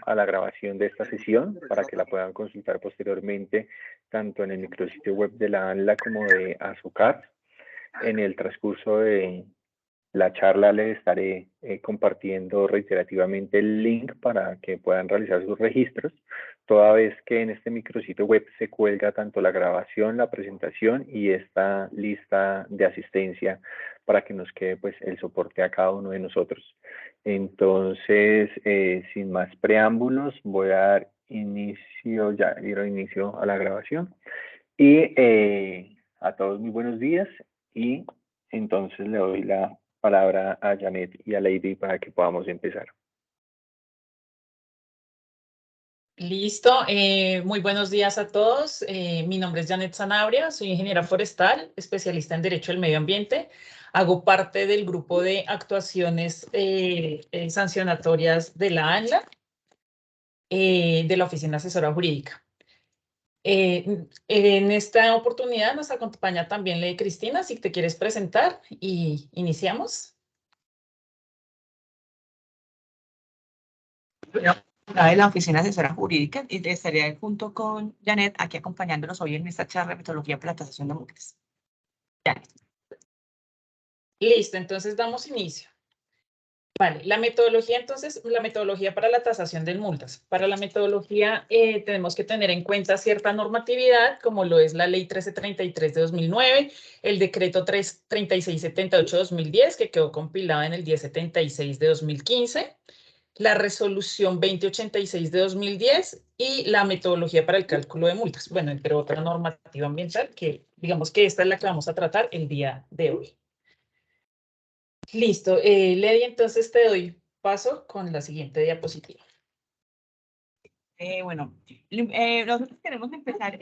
a la grabación de esta sesión para que la puedan consultar posteriormente tanto en el micrositio web de la ANLA como de Azucar. En el transcurso de la charla les estaré compartiendo reiterativamente el link para que puedan realizar sus registros, toda vez que en este micrositio web se cuelga tanto la grabación, la presentación y esta lista de asistencia para que nos quede pues el soporte a cada uno de nosotros. Entonces, sin más preámbulos, voy a dar inicio, ya dieron inicio a la grabación. Y a todos muy buenos días y entonces le doy la palabra a Janet y a Lady para que podamos empezar. Listo, muy buenos días a todos. Mi nombre es Janet Sanabria, soy ingeniera forestal, especialista en Derecho del Medio Ambiente. Hago parte del grupo de actuaciones sancionatorias de la ANLA, de la Oficina Asesora Jurídica. En esta oportunidad nos acompaña también Lady Cristina, si te quieres presentar y iniciamos. De la Oficina Asesora Jurídica y estaría junto con Janet aquí acompañándonos hoy en esta charla de metodología para la tasación de multas. Janet. Listo, entonces damos inicio. Vale, la metodología entonces, la metodología para la tasación de multas. Para la metodología tenemos que tener en cuenta cierta normatividad, como lo es la Ley 1333 de 2009, el Decreto 3678 de 2010, que quedó compilado en el 1076 de 2015, la Resolución 2086 de 2010 y la metodología para el cálculo de multas. Bueno, entre otra normativa ambiental, que digamos que esta es la que vamos a tratar el día de hoy. Listo, Lady, entonces te doy paso con la siguiente diapositiva. Bueno, nosotros queremos empezar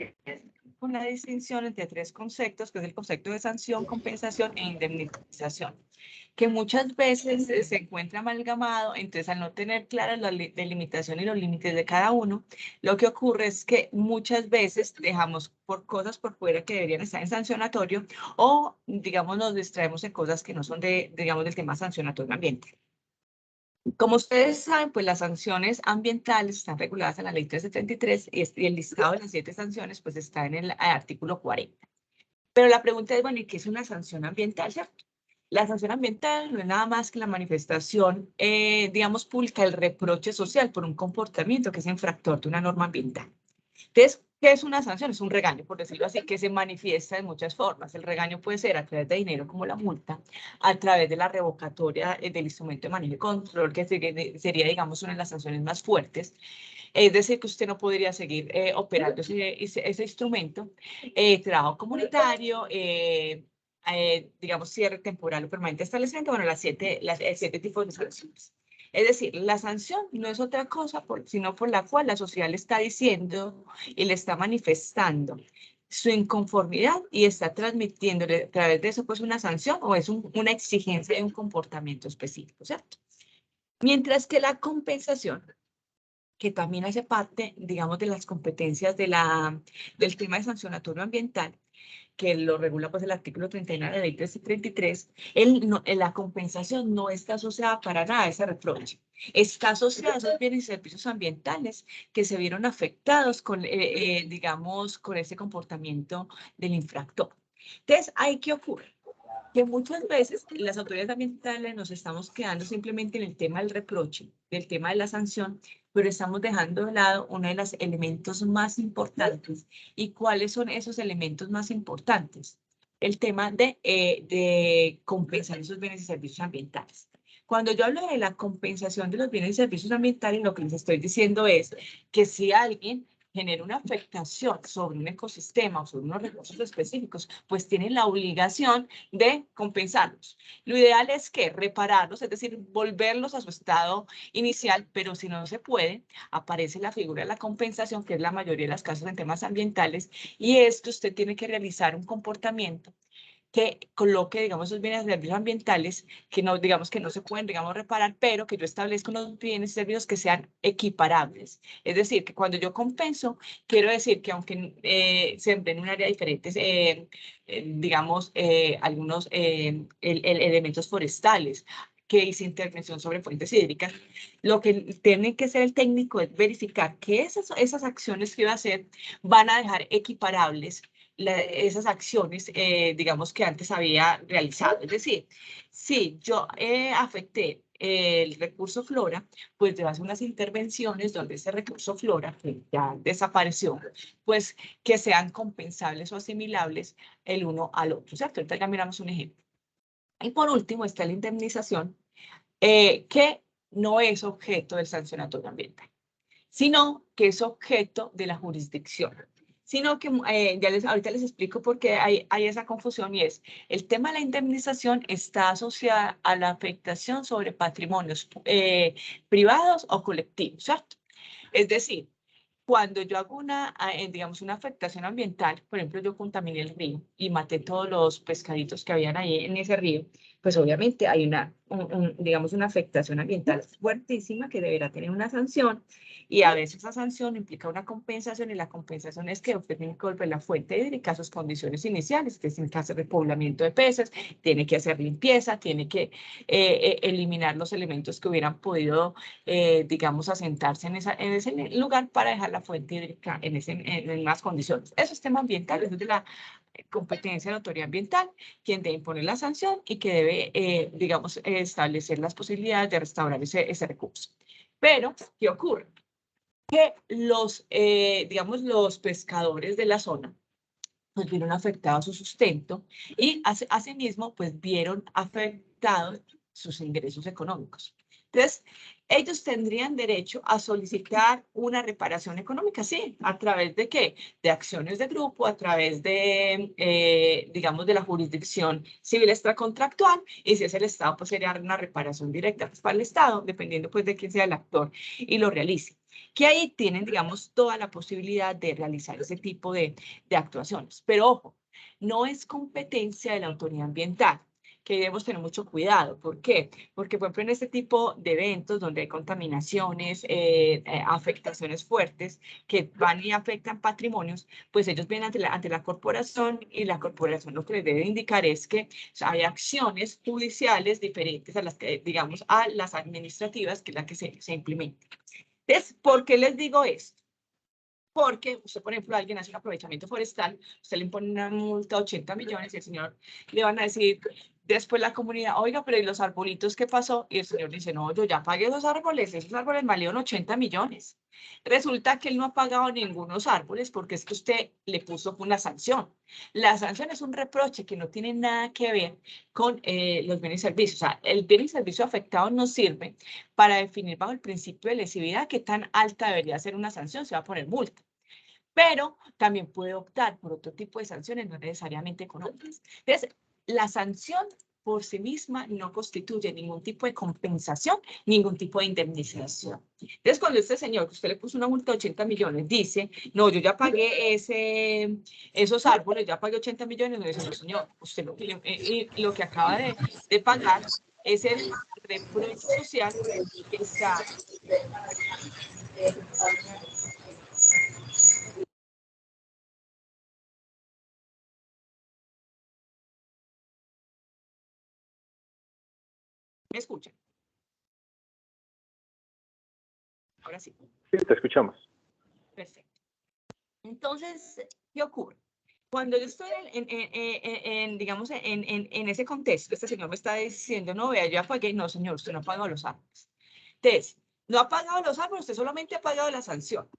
con la distinción entre tres conceptos, que es el concepto de sanción, compensación e indemnización, que muchas veces se encuentra amalgamado. Entonces, al no tener claras la delimitación y los límites de cada uno, lo que ocurre es que muchas veces dejamos por cosas por fuera que deberían estar en sancionatorio o, digamos, nos distraemos en cosas que no son digamos, del tema sancionatorio ambiental. Como ustedes saben, pues las sanciones ambientales están reguladas en la Ley 1333 y el listado de las 7 sanciones pues está en el artículo 40. Pero la pregunta es, bueno, ¿y qué es una sanción ambiental, cierto? La sanción ambiental no es nada más que la manifestación, digamos, pública del reproche social por un comportamiento que es infractor de una norma ambiental. Entonces, ¿qué es una sanción? Es un regaño, por decirlo así, que se manifiesta de muchas formas. El regaño puede ser a través de dinero, como la multa, a través de la revocatoria del instrumento de manejo y control, que sería, digamos, una de las sanciones más fuertes. Es decir, que usted no podría seguir operando ese instrumento. Trabajo comunitario, digamos, cierre temporal o permanente de establecimiento, bueno, el 7 tipos de sanciones. Es decir, la sanción no es otra cosa sino por la cual la sociedad le está diciendo y le está manifestando su inconformidad y está transmitiéndole a través de eso pues una sanción o es una exigencia de un comportamiento específico, ¿cierto? Mientras que la compensación, que también hace parte, digamos, de las competencias del tema de sancionatorio ambiental, que lo regula pues el artículo 39 de la ley 1333, la compensación no está asociada para nada a ese reproche. Está asociada a esos bienes y servicios ambientales que se vieron afectados con, digamos, con ese comportamiento del infractor. Entonces, ¿ahí qué ocurre? Que muchas veces las autoridades ambientales nos estamos quedando simplemente en el tema del reproche, del tema de la sanción, pero estamos dejando de lado uno de los elementos más importantes. ¿Y cuáles son esos elementos más importantes? El tema de compensar esos bienes y servicios ambientales. Cuando yo hablo de la compensación de los bienes y servicios ambientales, lo que les estoy diciendo es que si alguien genera una afectación sobre un ecosistema o sobre unos recursos específicos, pues tiene la obligación de compensarlos. Lo ideal es que repararlos, es decir, volverlos a su estado inicial, pero si no se puede, aparece la figura de la compensación, que es la mayoría de las casos en temas ambientales, y es que usted tiene que realizar un comportamiento que coloque, digamos, esos bienes y servicios ambientales que no, digamos, que no se pueden, digamos, reparar, pero que yo establezco unos bienes y servicios que sean equiparables. Es decir, que cuando yo compenso, quiero decir que aunque se empleen en un área diferente, digamos, algunos elementos forestales, que hice intervención sobre fuentes hídricas, lo que tiene que hacer el técnico es verificar que esas acciones que iba a hacer van a dejar equiparables esas acciones, digamos, que antes había realizado. Es decir, si yo afecté el recurso flora, pues debo hacer unas intervenciones donde ese recurso flora, que ya desapareció, pues que sean compensables o asimilables el uno al otro, ¿cierto? Ahorita ya miramos un ejemplo. Y por último está la indemnización, que no es objeto del sancionatorio ambiental, sino que es objeto de la jurisdicción. Sino que ahorita les explico por qué hay esa confusión, y es el tema de la indemnización está asociada a la afectación sobre patrimonios privados o colectivos, ¿cierto? Es decir, cuando yo hago digamos, una afectación ambiental, por ejemplo, yo contaminé el río y maté todos los pescaditos que habían ahí en ese río, pues obviamente hay digamos, una afectación ambiental fuertísima que deberá tener una sanción, y a veces esa sanción implica una compensación, y la compensación es que usted tiene que volver la fuente hídrica a sus condiciones iniciales, que tiene que hacer repoblamiento de peces, tiene que hacer limpieza, tiene que eliminar los elementos que hubieran podido, digamos, asentarse en ese lugar para dejar la fuente hídrica en unas condiciones. Eso es tema ambiental, eso es de la competencia de la autoridad ambiental, quien debe imponer la sanción y que debe, digamos, establecer las posibilidades de restaurar ese recurso. Pero, ¿qué ocurre? Que digamos, los pescadores de la zona pues vieron afectado su sustento y asimismo pues vieron afectados sus ingresos económicos. Entonces, ellos tendrían derecho a solicitar una reparación económica, sí, ¿a través de qué? De acciones de grupo, a través de, digamos, de la jurisdicción civil extracontractual, y si es el Estado, pues sería una reparación directa pues, para el Estado, dependiendo pues de quién sea el actor y lo realice. Que ahí tienen, digamos, toda la posibilidad de realizar ese tipo de actuaciones. Pero ojo, no es competencia de la autoridad ambiental, que debemos tener mucho cuidado. ¿Por qué? Porque, por ejemplo, en este tipo de eventos donde hay contaminaciones, afectaciones fuertes que van y afectan patrimonios, pues ellos vienen ante la corporación, y la corporación lo que les debe indicar es que hay acciones judiciales diferentes a las que, digamos, a las administrativas, que es la que se implementa. Entonces, ¿por qué les digo esto? Porque usted, por ejemplo, alguien hace un aprovechamiento forestal, usted le impone una multa de 80 millones y el señor le van a decir después la comunidad, oiga, pero ¿y los arbolitos qué pasó? Y el señor dice, no, yo ya pagué esos árboles valieron 80 millones. Resulta que él no ha pagado ningunos árboles porque es que usted le puso una sanción. La sanción es un reproche que no tiene nada que ver con los bienes y servicios. O sea, el bien y servicio afectado nos sirve para definir bajo el principio de lesividad qué tan alta debería ser una sanción, se va a poner multa. Pero también puede optar por otro tipo de sanciones, no necesariamente económicas. Entonces, la sanción por sí misma no constituye ningún tipo de compensación, ningún tipo de indemnización. Entonces, cuando este señor, que usted le puso una multa de 80 millones, dice, no, yo ya pagué esos árboles, ya pagué 80 millones, no dice, no, señor, usted lo que acaba de pagar es el reproche social que está... ¿Me escuchan? Ahora sí. Sí, te escuchamos. Perfecto. Entonces, ¿qué ocurre? Cuando yo estoy digamos, en ese contexto, este señor me está diciendo, no, vea, yo ya pagué. No, señor, usted no ha pagado los árboles. Entonces, no ha pagado los árboles, usted solamente ha pagado la sanción.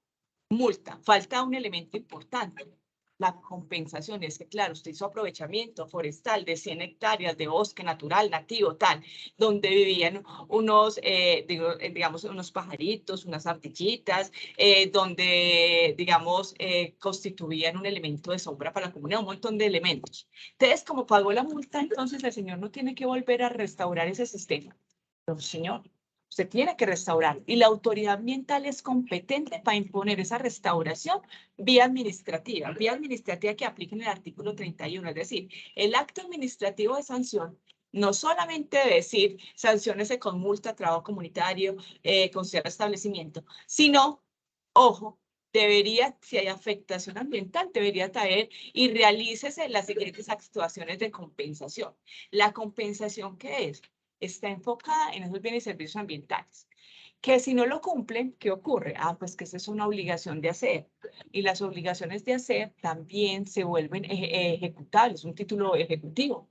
Multa. Falta un elemento importante. La compensación es que, claro, usted hizo aprovechamiento forestal de 100 hectáreas de bosque natural, nativo, tal, donde vivían unos, digamos, unos pajaritos, unas ardillitas, donde, digamos, constituían un elemento de sombra para la comunidad, un montón de elementos. Entonces, como pagó la multa, entonces el señor no tiene que volver a restaurar ese sistema. No, señor. Usted tiene que restaurar, y la autoridad ambiental es competente para imponer esa restauración vía administrativa que aplica en el artículo 31, es decir, el acto administrativo de sanción no solamente debe decir sanciónese con multa, trabajo comunitario, con cierre de establecimiento, sino, ojo, debería, si hay afectación ambiental, debería traer y realícese las siguientes actuaciones de compensación. ¿La compensación qué es? está enfocada en esos bienes y servicios ambientales. Que si no lo cumplen, ¿qué ocurre? Ah, pues que esa es una obligación de hacer. Y las obligaciones de hacer también se vuelven ejecutables, un título ejecutivo.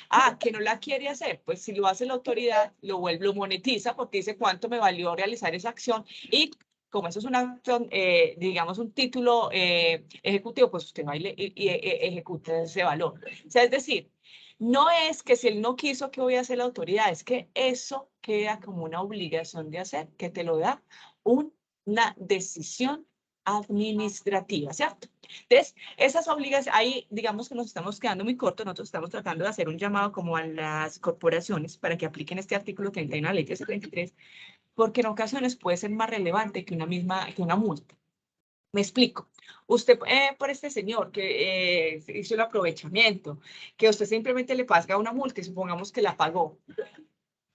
Ah, que no la quiere hacer, pues si lo hace la autoridad, lo monetiza porque dice cuánto me valió realizar esa acción y como eso es una acción, digamos, un título ejecutivo, pues usted va y ejecuta ese valor. O sea, es decir, no es que si él no quiso, ¿qué voy a hacer la autoridad? Es que eso queda como una obligación de hacer, que te lo da una decisión administrativa, ¿cierto? Entonces, esas obligaciones, ahí digamos que nos estamos quedando muy cortos, nosotros estamos tratando de hacer un llamado como a las corporaciones para que apliquen este artículo 31 de la ley 1333, porque en ocasiones puede ser más relevante que una multa. Me explico. Usted, por este señor que hizo el aprovechamiento, que usted simplemente le paga una multa y supongamos que la pagó.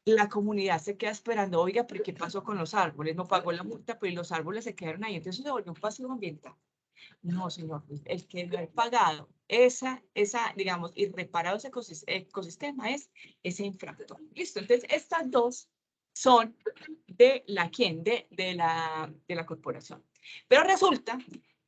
La comunidad se queda esperando, oiga, pero ¿qué pasó con los árboles? No pagó la multa, pero los árboles se quedaron ahí. Entonces se volvió un pasivo ambiental. No, señor, el que no ha pagado digamos, y reparado ese ecosistema es ese infractor. Listo, entonces estas dos son de ¿quién? De la corporación. Pero resulta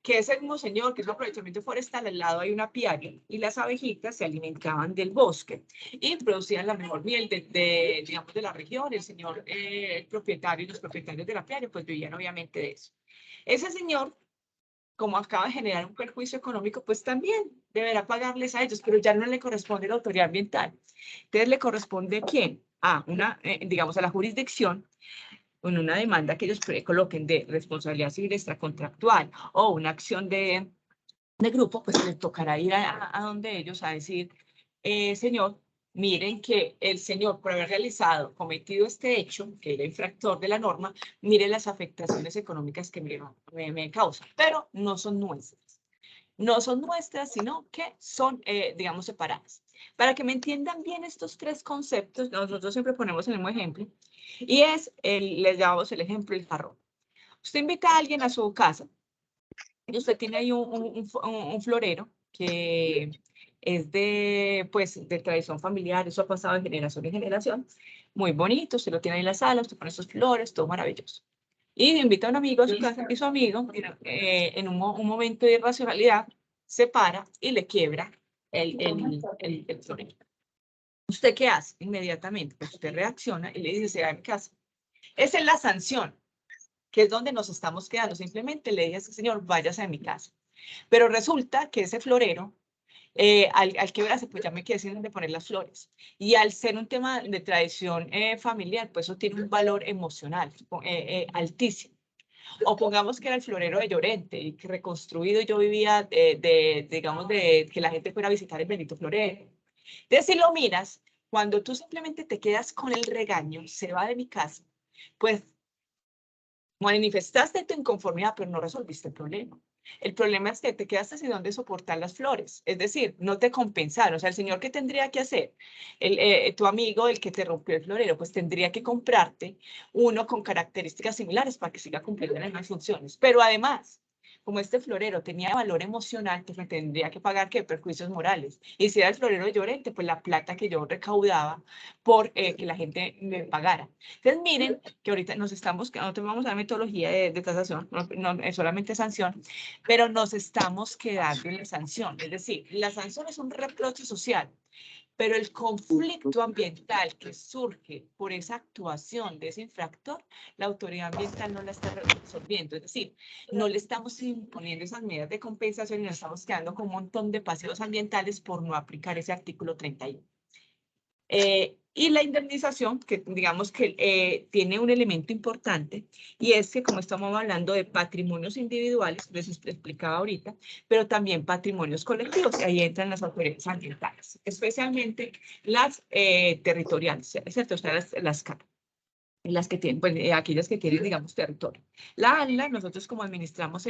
que ese mismo señor, que es un aprovechamiento forestal, al lado hay un apiario y las abejitas se alimentaban del bosque y producían la mejor miel digamos, de la región. El señor el propietario y los propietarios del apiario pues vivían obviamente de eso. Ese señor, como acaba de generar un perjuicio económico, pues también deberá pagarles a ellos, pero ya no le corresponde a la autoridad ambiental. Entonces, ¿le corresponde a quién? A digamos, a la jurisdicción, en una demanda que ellos coloquen de responsabilidad civil extracontractual o una acción de grupo, pues les tocará ir a donde ellos a decir, señor, miren que el señor, por haber cometido este hecho, que era infractor de la norma, mire las afectaciones económicas que me causa, pero no son nuestras. No son nuestras, sino que son, digamos, separadas. Para que me entiendan bien estos tres conceptos, nosotros siempre ponemos el mismo ejemplo, y les llamamos el ejemplo del jarrón. Usted invita a alguien a su casa, y usted tiene ahí un florero que es de tradición familiar, eso ha pasado de generación en generación, muy bonito, usted lo tiene ahí en la sala, usted pone sus flores, todo maravilloso. Y invita a un amigo a su casa y su amigo, en un momento de irracionalidad, se para y le quiebra el florero. ¿Usted qué hace? Inmediatamente, pues usted reacciona y le dice, se va a mi casa. Esa es la sanción, que es donde nos estamos quedando. Simplemente le dije a ese señor, váyase a mi casa. Pero resulta que ese florero, al quebrarse, pues ya me quedé sin donde poner las flores. Y al ser un tema de tradición familiar, pues eso tiene un valor emocional altísimo. O pongamos que era el florero de Llorente y que reconstruido yo vivía digamos, de que la gente fuera a visitar el bendito florero. Entonces, si lo miras, cuando tú simplemente te quedas con el regaño, se va de mi casa, pues manifestaste tu inconformidad, pero no resolviste el problema. El problema es que te quedaste sin dónde soportar las flores. Es decir, no te compensaron. O sea, el señor, ¿qué tendría que hacer? Tu amigo, el que te rompió el florero, pues tendría que comprarte uno con características similares para que siga cumpliendo las mismas funciones. Pero además, como este florero tenía valor emocional, pues me tendría que pagar ¿qué? Perjuicios morales. Y si era el florero de Llorente, pues la plata que yo recaudaba por que la gente me pagara. Entonces, miren que ahorita nosotros vamos a dar metodología de tasación, no es solamente sanción, pero nos estamos quedando en la sanción. Es decir, la sanción es un reproche social, pero el conflicto ambiental que surge por esa actuación de ese infractor, la autoridad ambiental no la está resolviendo. Es decir, no le estamos imponiendo esas medidas de compensación y nos estamos quedando con un montón de pasivos ambientales por no aplicar ese artículo 31. Y la indemnización, que digamos que tiene un elemento importante, y es que como estamos hablando de patrimonios individuales, les explicaba ahorita, pero también patrimonios colectivos, y ahí entran las autoridades ambientales, especialmente las territoriales, ¿cierto? O sea, las que tienen, pues, aquellas que tienen, digamos, territorio. La ANLA, nosotros como administramos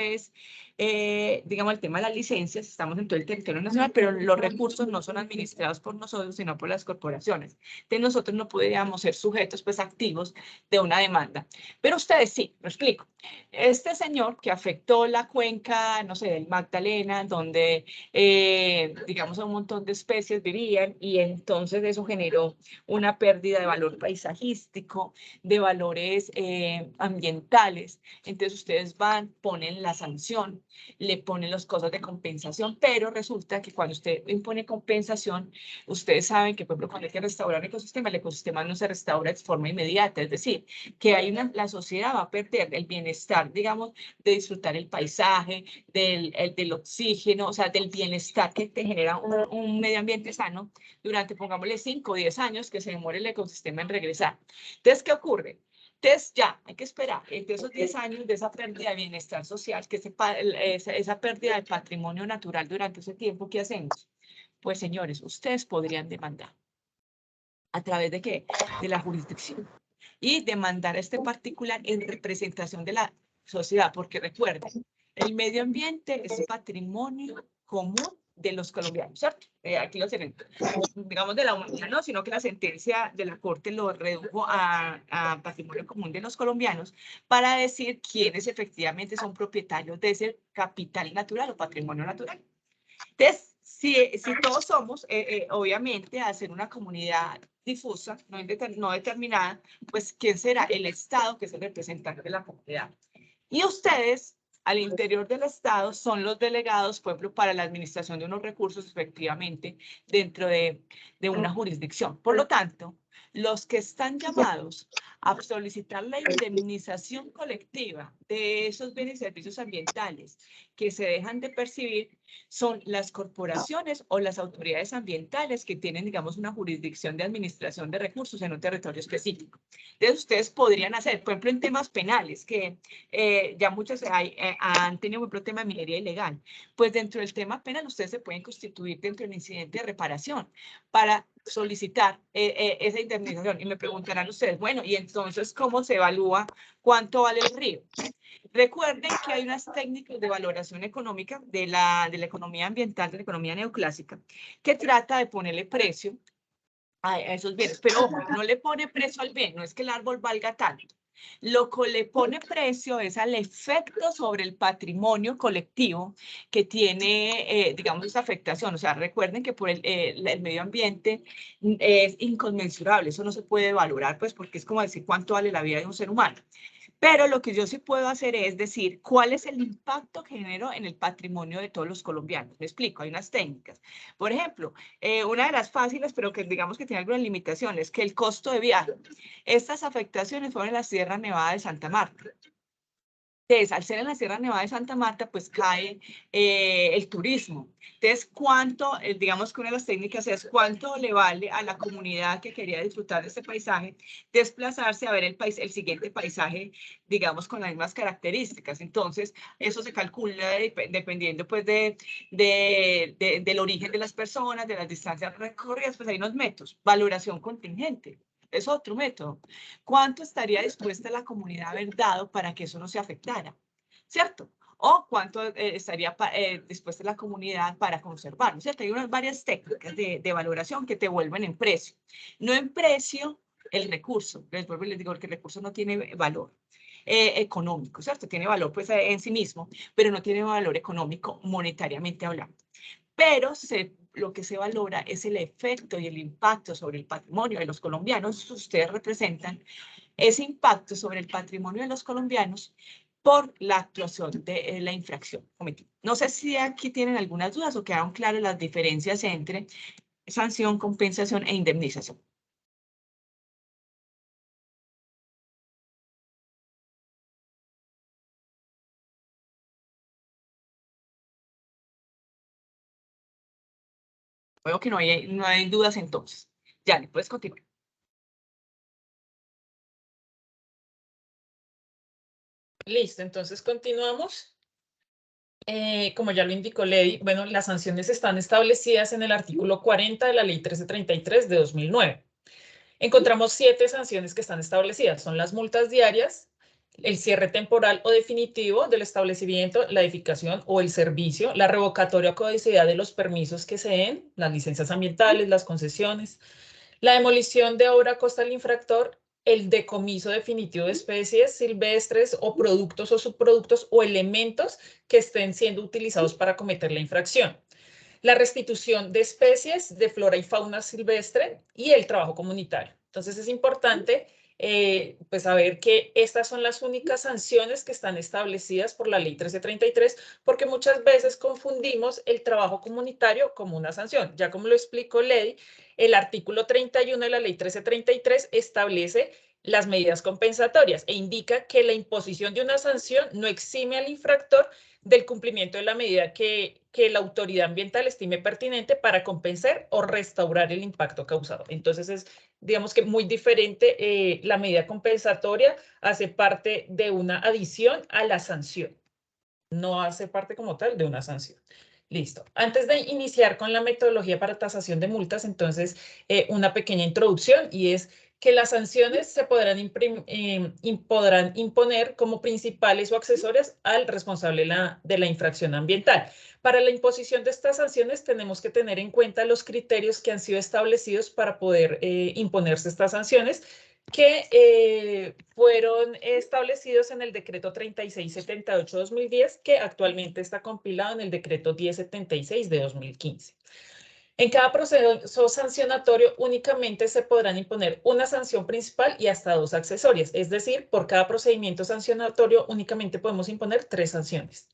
digamos, el tema de las licencias, estamos en todo el territorio nacional, pero los recursos no son administrados por nosotros, sino por las corporaciones. Entonces, nosotros no podríamos ser sujetos, pues, activos de una demanda. Pero ustedes sí, lo explico. Este señor que afectó la cuenca, no sé, del Magdalena, donde, digamos, un montón de especies vivían, y entonces eso generó una pérdida de valor paisajístico, de valores ambientales. Entonces ustedes van, ponen la sanción, le ponen las cosas de compensación, pero resulta que cuando usted impone compensación, ustedes saben que, por ejemplo, cuando hay que restaurar el ecosistema no se restaura de forma inmediata, es decir, que hay la sociedad va a perder el bienestar, digamos, de disfrutar el paisaje, del oxígeno, o sea, del bienestar que te genera un medio ambiente sano durante, pongámosle, 5 o 10 años que se demore el ecosistema en regresar. Entonces, ¿qué ocurre? Entonces, ya, hay que esperar entre esos 10 años de esa pérdida de bienestar social, que esa pérdida de patrimonio natural durante ese tiempo, ¿qué hacemos? Pues, señores, ustedes podrían demandar. ¿A través de qué? De la jurisdicción. Y demandar a este particular en representación de la sociedad, porque recuerden, el medio ambiente es patrimonio común de los colombianos, ¿cierto? Aquí lo tienen, digamos, de la humanidad, no, sino que la sentencia de la Corte lo redujo a patrimonio común de los colombianos para decir quiénes efectivamente son propietarios de ese capital natural o patrimonio natural. Entonces, si todos somos, obviamente, al ser una comunidad difusa, no determinada, pues, ¿quién será? El Estado, que es el representante de la comunidad. Y ustedes, al interior del Estado, son los delegados, por ejemplo, para la administración de unos recursos, efectivamente, dentro de una jurisdicción. Por lo tanto, los que están llamados a solicitar la indemnización colectiva de esos bienes y servicios ambientales que se dejan de percibir son las corporaciones o las autoridades ambientales que tienen, digamos, una jurisdicción de administración de recursos en un territorio específico. Entonces, ustedes podrían hacer, por ejemplo, en temas penales, que ya muchos han tenido un tema de minería ilegal, pues dentro del tema penal ustedes se pueden constituir dentro del incidente de reparación para solicitar esa indemnización. Y me preguntarán ustedes, bueno, ¿y entonces cómo se evalúa cuánto vale el río? Recuerden que hay unas técnicas de valoración económica de la economía ambiental, de la economía neoclásica, que trata de ponerle precio a esos bienes. Pero ojo, no le pone precio al bien, no es que el árbol valga tanto. Lo que le pone precio es al efecto sobre el patrimonio colectivo que tiene, digamos, esa afectación. O sea, recuerden que por el medio ambiente es inconmensurable, eso no se puede valorar, pues, porque es como decir cuánto vale la vida de un ser humano. Pero lo que yo sí puedo hacer es decir cuál es el impacto que generó en el patrimonio de todos los colombianos. Me explico, hay unas técnicas. Por ejemplo, una de las fáciles, pero que digamos que tiene algunas limitaciones, que el costo de viaje. Estas afectaciones fueron en la Sierra Nevada de Santa Marta. Entonces, al ser en la Sierra Nevada de Santa Marta, pues cae el turismo. Entonces, digamos que una de las técnicas es cuánto le vale a la comunidad que quería disfrutar de este paisaje desplazarse a ver el siguiente paisaje, digamos, con las mismas características. Entonces, eso se calcula dependiendo, pues, del origen de las personas, de las distancias recorridas, pues hay unos métodos. Valoración contingente. Es otro método. ¿Cuánto estaría dispuesta la comunidad a haber dado para que eso no se afectara? ¿Cierto? O cuánto estaría dispuesta la comunidad para conservarlo, ¿cierto? Hay varias técnicas de valoración que te vuelven en precio. No en precio el recurso. Les vuelvo y les digo que el recurso no tiene valor económico, ¿cierto? Tiene valor pues en sí mismo, pero no tiene valor económico monetariamente hablando. Pero lo que se valora es el efecto y el impacto sobre el patrimonio de los colombianos. Ustedes representan ese impacto sobre el patrimonio de los colombianos por la actuación de la infracción cometida. No sé si aquí tienen algunas dudas o quedaron claras las diferencias entre sanción, compensación e indemnización. Veo que no hay dudas entonces. Ya, puedes continuar. Listo, entonces continuamos. Como ya lo indicó Lady, bueno, las sanciones están establecidas en el artículo 40 de la Ley 1333 de 2009. Encontramos 7 sanciones que están establecidas. Son las multas diarias, el cierre temporal o definitivo del establecimiento, la edificación o el servicio, la revocatoria o caducidad de los permisos que se den, las licencias ambientales, las concesiones, la demolición de obra a costa del infractor, el decomiso definitivo de especies silvestres o productos o subproductos o elementos que estén siendo utilizados para cometer la infracción, la restitución de especies de flora y fauna silvestre y el trabajo comunitario. Entonces es importante pues saber que estas son las únicas sanciones que están establecidas por la Ley 1333, porque muchas veces confundimos el trabajo comunitario como una sanción. Ya como lo explicó Lady, el artículo 31 de la Ley 1333 establece las medidas compensatorias e indica que la imposición de una sanción no exime al infractor del cumplimiento de la medida que la autoridad ambiental estime pertinente para compensar o restaurar el impacto causado. Entonces es, digamos que muy diferente, la medida compensatoria hace parte de una adición a la sanción, no hace parte como tal de una sanción. Listo. Antes de iniciar con la metodología para tasación de multas, entonces una pequeña introducción y es que las sanciones se podrán imponer como principales o accesorias al responsable de la infracción ambiental. Para la imposición de estas sanciones tenemos que tener en cuenta los criterios que han sido establecidos para poder imponerse estas sanciones, que fueron establecidos en el decreto 3678-2010, que actualmente está compilado en el decreto 1076 de 2015. En cada proceso sancionatorio únicamente se podrán imponer una sanción principal y hasta 2 accesorias, es decir, por cada procedimiento sancionatorio únicamente podemos imponer 3 sanciones.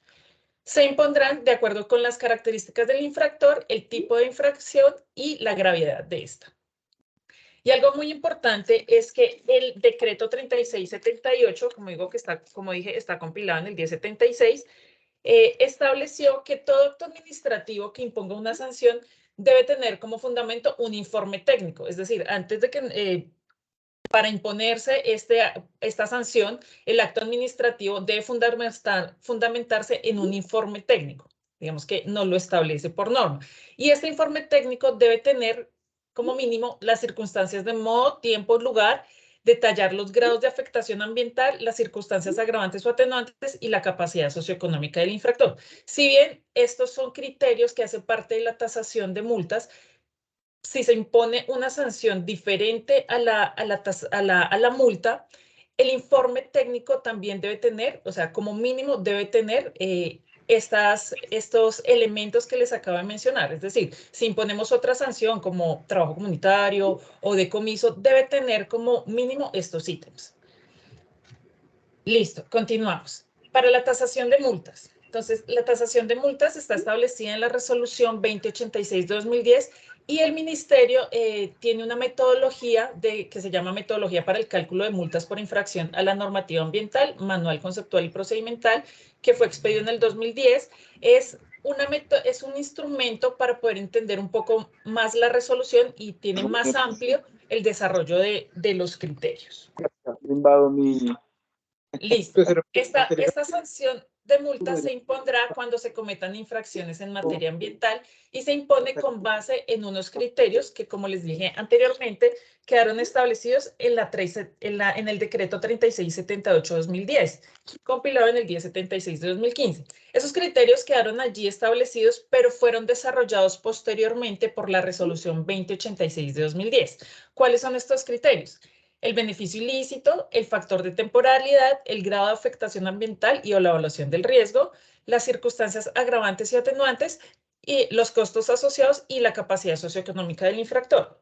Se impondrán de acuerdo con las características del infractor, el tipo de infracción y la gravedad de esta. Y algo muy importante es que el decreto 3678, como dije, está compilado en el 1076, estableció que todo acto administrativo que imponga una sanción debe tener como fundamento un informe técnico. Es decir, antes de que, para imponerse esta sanción, el acto administrativo debe fundamentarse en un informe técnico. Digamos que no lo establece por norma. Y este informe técnico debe tener como mínimo las circunstancias de modo, tiempo, lugar, detallar los grados de afectación ambiental, las circunstancias agravantes o atenuantes y la capacidad socioeconómica del infractor. Si bien estos son criterios que hacen parte de la tasación de multas, si se impone una sanción diferente a la multa, el informe técnico también debe tener, o sea, como mínimo debe tener estos elementos que les acabo de mencionar. Es decir, si imponemos otra sanción como trabajo comunitario o decomiso, debe tener como mínimo estos ítems. Listo, continuamos. Para la tasación de multas. Entonces, la tasación de multas está establecida en la resolución 2086 de 2010 y el ministerio tiene una metodología que se llama metodología para el cálculo de multas por infracción a la normativa ambiental, manual conceptual y procedimental, que fue expedido en el 2010. Es un instrumento para poder entender un poco más la resolución y tiene más amplio el desarrollo de los criterios. Listo. Esta sanción de multa se impondrá cuando se cometan infracciones en materia ambiental y se impone con base en unos criterios que, como les dije anteriormente, quedaron establecidos en el decreto 3678-2010, compilado en el 1076 de 2015. Esos criterios quedaron allí establecidos, pero fueron desarrollados posteriormente por la resolución 2086 de 2010. ¿Cuáles son estos criterios? El beneficio ilícito, el factor de temporalidad, el grado de afectación ambiental y o la evaluación del riesgo, las circunstancias agravantes y atenuantes, y los costos asociados y la capacidad socioeconómica del infractor.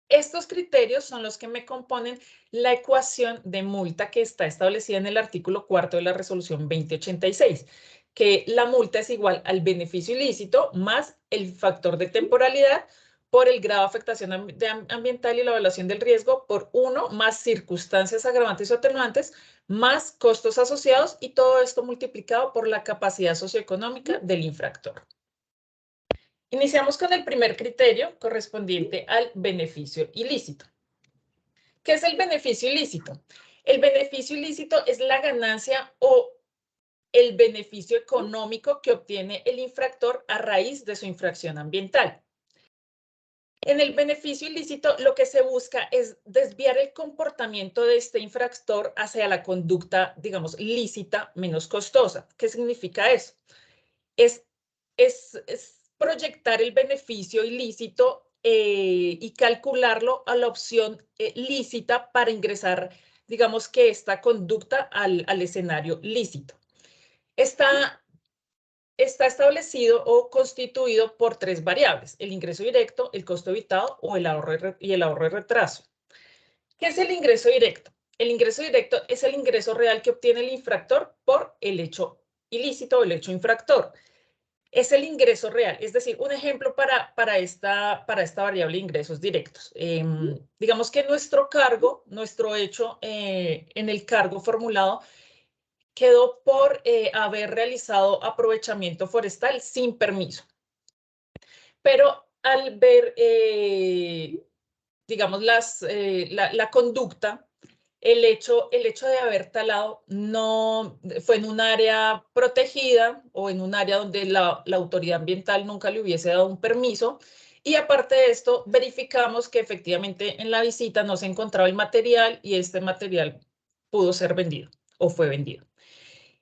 Estos criterios son los que me componen la ecuación de multa que está establecida en el artículo 4 de la resolución 2086, que la multa es igual al beneficio ilícito más el factor de temporalidad por el grado de afectación ambiental y la evaluación del riesgo por 1 más circunstancias agravantes o atenuantes más costos asociados y todo esto multiplicado por la capacidad socioeconómica del infractor. Iniciamos con el primer criterio correspondiente al beneficio ilícito. ¿Qué es el beneficio ilícito? El beneficio ilícito es la ganancia o el beneficio económico que obtiene el infractor a raíz de su infracción ambiental. En el beneficio ilícito, lo que se busca es desviar el comportamiento de este infractor hacia la conducta, digamos, lícita, menos costosa. ¿Qué significa eso? Es proyectar el beneficio ilícito y calcularlo a la opción lícita para ingresar, digamos que esta conducta al escenario lícito. Está establecido o constituido por 3 variables: el ingreso directo, el costo evitado o el ahorro y retraso. ¿Qué es el ingreso directo? El ingreso directo es el ingreso real que obtiene el infractor por el hecho ilícito o el hecho infractor. Es el ingreso real, es decir, un ejemplo para esta variable de ingresos directos. Digamos que nuestro cargo, nuestro hecho en el cargo formulado quedó por haber realizado aprovechamiento forestal sin permiso. Pero al ver, digamos, la conducta, el hecho de haber talado no fue en un área protegida o en un área donde la autoridad ambiental nunca le hubiese dado un permiso. Y aparte de esto, verificamos que efectivamente en la visita no se encontraba el material y este material pudo ser vendido o fue vendido.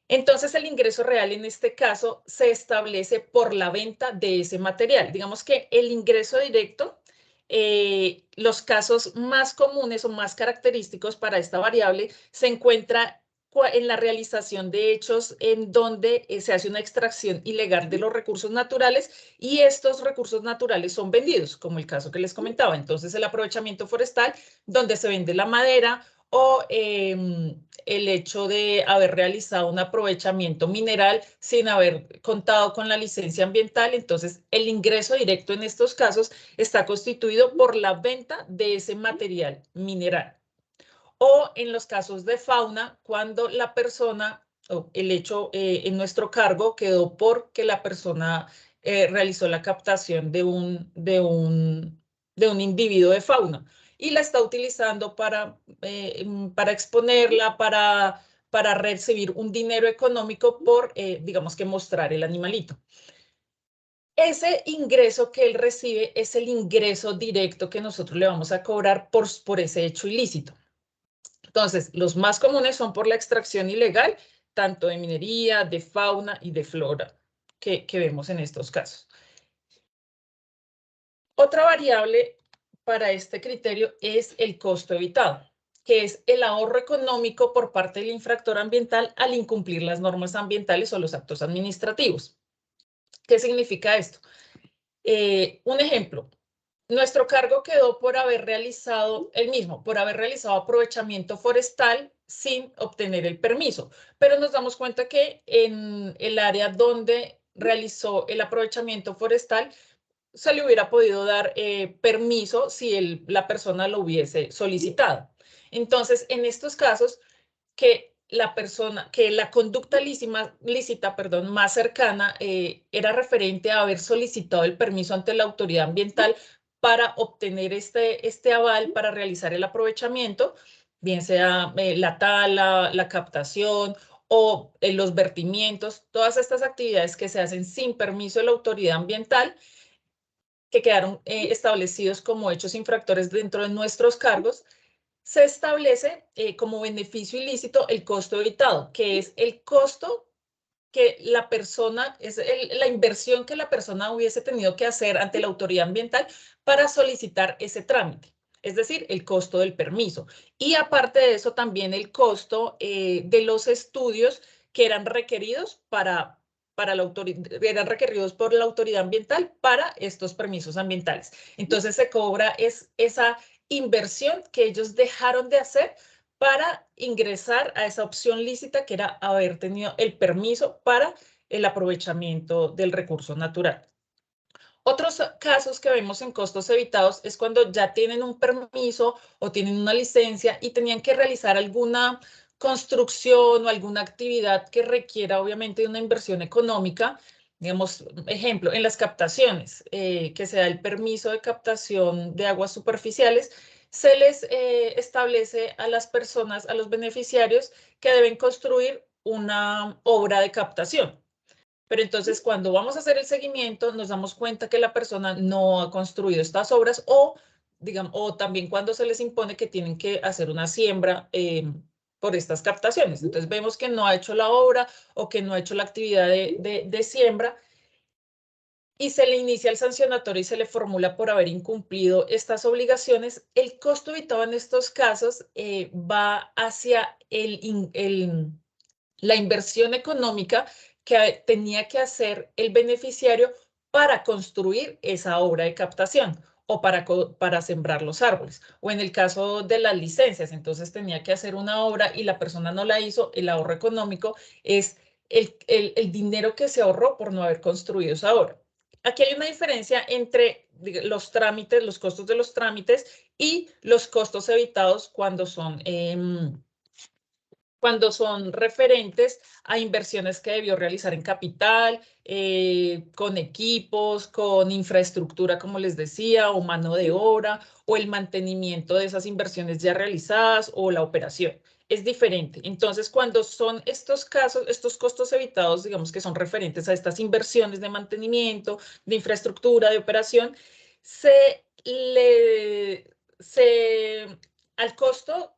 Entonces, el ingreso real en este caso se establece por la venta de ese material. Digamos que el ingreso directo, los casos más comunes o más característicos para esta variable se encuentra en la realización de hechos en donde se hace una extracción ilegal de los recursos naturales y estos recursos naturales son vendidos, como el caso que les comentaba. Entonces, el aprovechamiento forestal, donde se vende la madera, o el hecho de haber realizado un aprovechamiento mineral sin haber contado con la licencia ambiental. Entonces, el ingreso directo en estos casos está constituido por la venta de ese material mineral. O en los casos de fauna, cuando la persona, o el hecho en nuestro cargo quedó porque la persona realizó la captación de un individuo de fauna y la está utilizando para exponerla, para recibir un dinero económico por, digamos que mostrar el animalito. Ese ingreso que él recibe es el ingreso directo que nosotros le vamos a cobrar por ese hecho ilícito. Entonces, los más comunes son por la extracción ilegal, tanto de minería, de fauna y de flora que vemos en estos casos. Otra variable para este criterio es el costo evitado, que es el ahorro económico por parte del infractor ambiental al incumplir las normas ambientales o los actos administrativos. ¿Qué significa esto? Un ejemplo, nuestro cargo quedó por haber realizado aprovechamiento forestal sin obtener el permiso, pero nos damos cuenta que en el área donde realizó el aprovechamiento forestal se le hubiera podido dar permiso si la persona lo hubiese solicitado. Entonces, en estos casos, que la conducta lícita, más cercana era referente a haber solicitado el permiso ante la autoridad ambiental para obtener este aval para realizar el aprovechamiento, bien sea la tala, la captación o los vertimientos, todas estas actividades que se hacen sin permiso de la autoridad ambiental, que quedaron establecidos como hechos infractores dentro de nuestros cargos, se establece como beneficio ilícito el costo evitado, que es el costo que la persona, la inversión que la persona hubiese tenido que hacer ante la autoridad ambiental para solicitar ese trámite, es decir, el costo del permiso. Y aparte de eso, también el costo de los estudios que eran requeridos eran requeridos por la autoridad ambiental para estos permisos ambientales. Entonces se cobra esa inversión que ellos dejaron de hacer para ingresar a esa opción lícita que era haber tenido el permiso para el aprovechamiento del recurso natural. Otros casos que vemos en costos evitados es cuando ya tienen un permiso o tienen una licencia y tenían que realizar alguna construcción o alguna actividad que requiera obviamente de una inversión económica. Digamos, ejemplo, en las captaciones, que se da el permiso de captación de aguas superficiales, se les establece a las personas, a los beneficiarios, que deben construir una obra de captación. Pero entonces, cuando vamos a hacer el seguimiento, nos damos cuenta que la persona no ha construido estas obras o también cuando se les impone que tienen que hacer una siembra por estas captaciones. Entonces, vemos que no ha hecho la obra o que no ha hecho la actividad de siembra. y se le inicia el sancionatorio y se le formula por haber incumplido estas obligaciones, el costo evitado en estos casos va hacia la inversión económica que tenía que hacer el beneficiario para construir esa obra de captación o para sembrar los árboles. O en el caso de las licencias, entonces tenía que hacer una obra y la persona no la hizo, el ahorro económico es el dinero que se ahorró por no haber construido esa obra. Aquí hay una diferencia entre los trámites, los costos de los trámites y los costos evitados cuando son referentes a inversiones que debió realizar en capital, con equipos, con infraestructura, como les decía, o mano de obra, o el mantenimiento de esas inversiones ya realizadas, o la operación. Es diferente. Entonces, cuando son estos casos, estos costos evitados, digamos que son referentes a estas inversiones de mantenimiento, de infraestructura, de operación, al costo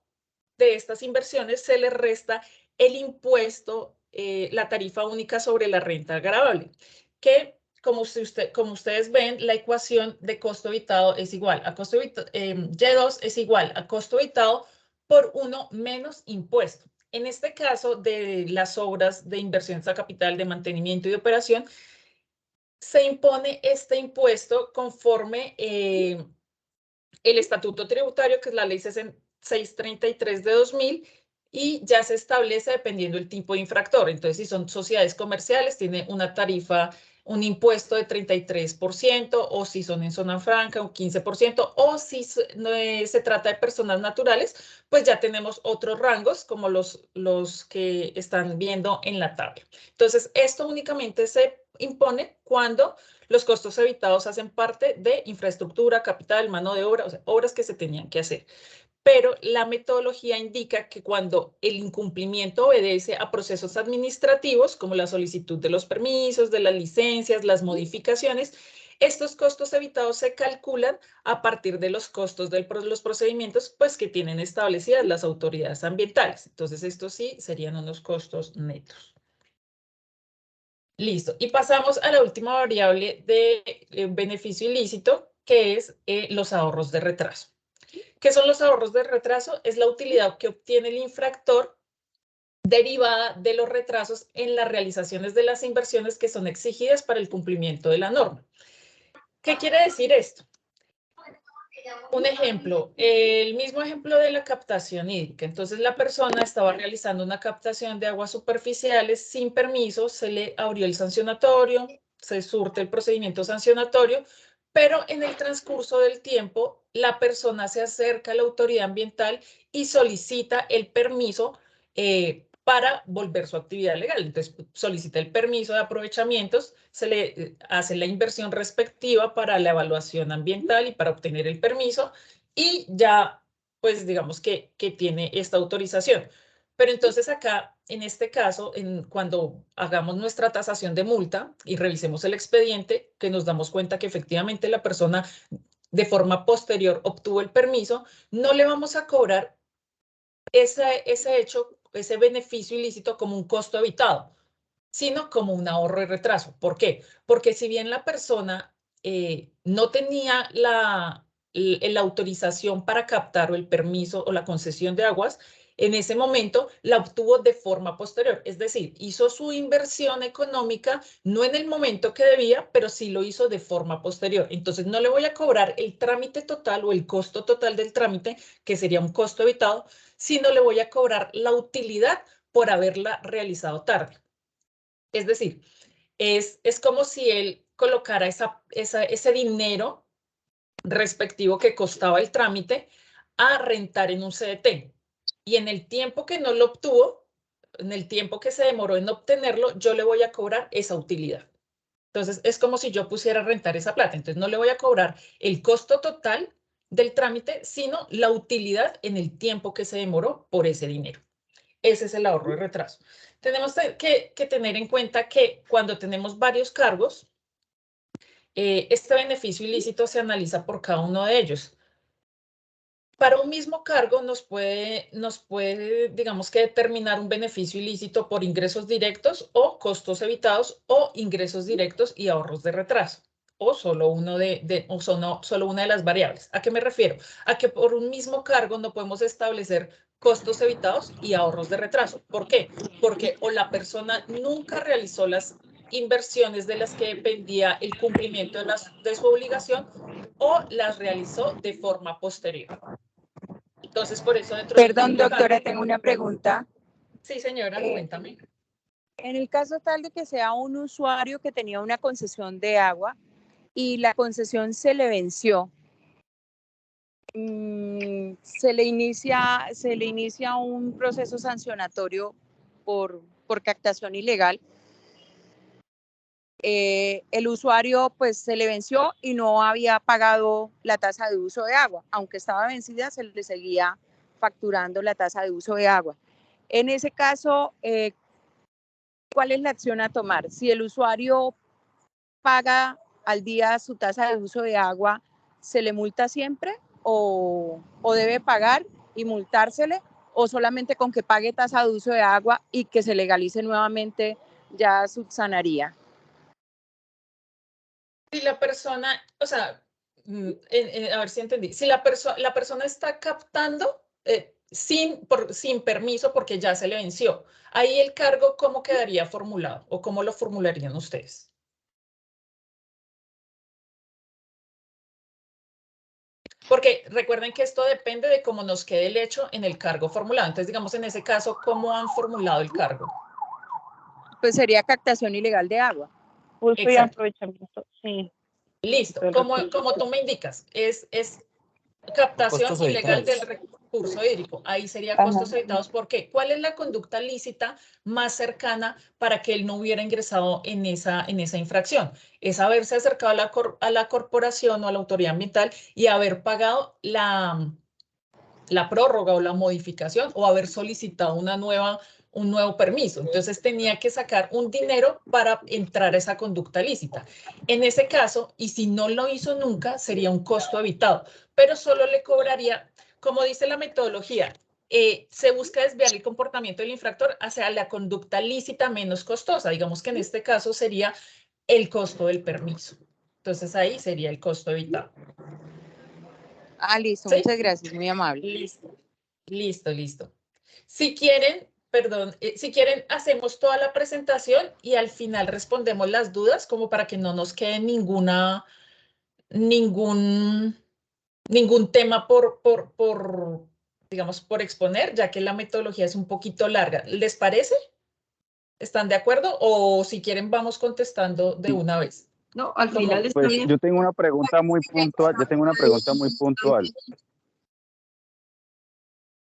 de estas inversiones se le resta el impuesto, la tarifa única sobre la renta gravable, que como ustedes ven, la ecuación de costo evitado es igual a costo evitado, Y2 es igual a costo evitado por 1 menos impuesto. En este caso de las obras de inversiones a capital, de mantenimiento y de operación, se impone este impuesto conforme el estatuto tributario, que es la ley 633 de 2000, y ya se establece dependiendo del tipo de infractor. Entonces, si son sociedades comerciales, tiene una tarifa, un impuesto de 33%, o si son en zona franca, un 15%, o si se trata de personas naturales, pues ya tenemos otros rangos, como los que están viendo en la tabla. Entonces, esto únicamente se impone cuando los costos evitados hacen parte de infraestructura, capital, mano de obra, o sea, obras que se tenían que hacer. Pero la metodología indica que cuando el incumplimiento obedece a procesos administrativos, como la solicitud de los permisos, de las licencias, las modificaciones, estos costos evitados se calculan a partir de los costos de los procedimientos, pues, que tienen establecidas las autoridades ambientales. Entonces, estos sí serían unos costos netos. Listo. Y pasamos a la última variable de beneficio ilícito, que es los ahorros de retraso. ¿Qué son los ahorros de retraso? Es la utilidad que obtiene el infractor derivada de los retrasos en las realizaciones de las inversiones que son exigidas para el cumplimiento de la norma. ¿Qué quiere decir esto? Un ejemplo, el mismo ejemplo de la captación hídrica. Entonces, la persona estaba realizando una captación de aguas superficiales sin permiso, se le abrió el sancionatorio, se surte el procedimiento sancionatorio, pero en el transcurso del tiempo, la persona se acerca a la autoridad ambiental y solicita el permiso para volver su actividad legal. Entonces, solicita el permiso de aprovechamientos, se le hace la inversión respectiva para la evaluación ambiental y para obtener el permiso, y ya, pues, digamos que tiene esta autorización. Pero entonces acá, en este caso, cuando hagamos nuestra tasación de multa y revisemos el expediente, que nos damos cuenta que efectivamente la persona de forma posterior obtuvo el permiso, no le vamos a cobrar ese hecho, ese beneficio ilícito como un costo evitado, sino como un ahorro y retraso. ¿Por qué? Porque si bien la persona no tenía la autorización para captar o el permiso o la concesión de aguas, en ese momento la obtuvo de forma posterior. Es decir, hizo su inversión económica no en el momento que debía, pero sí lo hizo de forma posterior. Entonces no le voy a cobrar el trámite total o el costo total del trámite, que sería un costo evitado, sino le voy a cobrar la utilidad por haberla realizado tarde. Es decir, es como si él colocara ese dinero respectivo que costaba el trámite a rentar en un CDT. Y en el tiempo que no lo obtuvo, en el tiempo que se demoró en obtenerlo, yo le voy a cobrar esa utilidad. Entonces, es como si yo pusiera a rentar esa plata. Entonces, no le voy a cobrar el costo total del trámite, sino la utilidad en el tiempo que se demoró por ese dinero. Ese es el ahorro de retraso. Tenemos que tener en cuenta que cuando tenemos varios cargos, este beneficio ilícito se analiza por cada uno de ellos. Para un mismo cargo nos puede, digamos que, determinar un beneficio ilícito por ingresos directos o costos evitados, o ingresos directos y ahorros de retraso. o solo, solo una de las variables. ¿A qué me refiero? A que por un mismo cargo no podemos establecer costos evitados y ahorros de retraso. ¿Por qué? Porque o la persona nunca realizó las inversiones de las que dependía el cumplimiento de su obligación o las realizó de forma posterior. Entonces, por eso dentro Perdón, doctora, tengo una pregunta. Sí, señora, cuéntame. En el caso tal de que sea un usuario que tenía una concesión de agua y la concesión se le venció, se le inicia un proceso sancionatorio por captación ilegal. El usuario pues se le venció y no había pagado la tasa de uso de agua, aunque estaba vencida se le seguía facturando la tasa de uso de agua. En ese caso, ¿cuál es la acción a tomar? Si el usuario paga al día su tasa de uso de agua, ¿se le multa siempre o debe pagar y multársele, o solamente con que pague tasa de uso de agua y que se legalice nuevamente ya subsanaría? Si la persona, o sea, a ver si entendí, si la persona está captando sin permiso porque ya se le venció, ahí el cargo, ¿cómo quedaría formulado o cómo lo formularían ustedes? Porque recuerden que esto depende de cómo nos quede el hecho en el cargo formulado. Entonces, digamos, en ese caso, ¿cómo han formulado el cargo? Pues sería captación ilegal de agua. Uso y aprovechamiento, sí. Listo, como tú me indicas, es captación ilegal del recurso hídrico. Ahí sería costos evitados. ¿Por qué? ¿Cuál es la conducta lícita más cercana para que él no hubiera ingresado en esa infracción? Es haberse acercado a la corporación o a la autoridad ambiental y haber pagado la prórroga o la modificación o haber solicitado un nuevo permiso. Entonces tenía que sacar un dinero para entrar a esa conducta lícita. En ese caso, y si no lo hizo nunca, sería un costo evitado, pero solo le cobraría, como dice la metodología, se busca desviar el comportamiento del infractor hacia la conducta lícita menos costosa. Digamos que en este caso sería el costo del permiso. Entonces ahí sería el costo evitado. Ah, listo, ¿Sí? muchas gracias, muy amable. Listo. Si quieren, perdón, si quieren, hacemos toda la presentación y al final respondemos las dudas como para que no nos quede ningún tema digamos, por exponer, ya que la metodología es un poquito larga. ¿Les parece? ¿Están de acuerdo? O si quieren, vamos contestando de una vez. No, al final está Pues bien. yo tengo una pregunta muy puntual.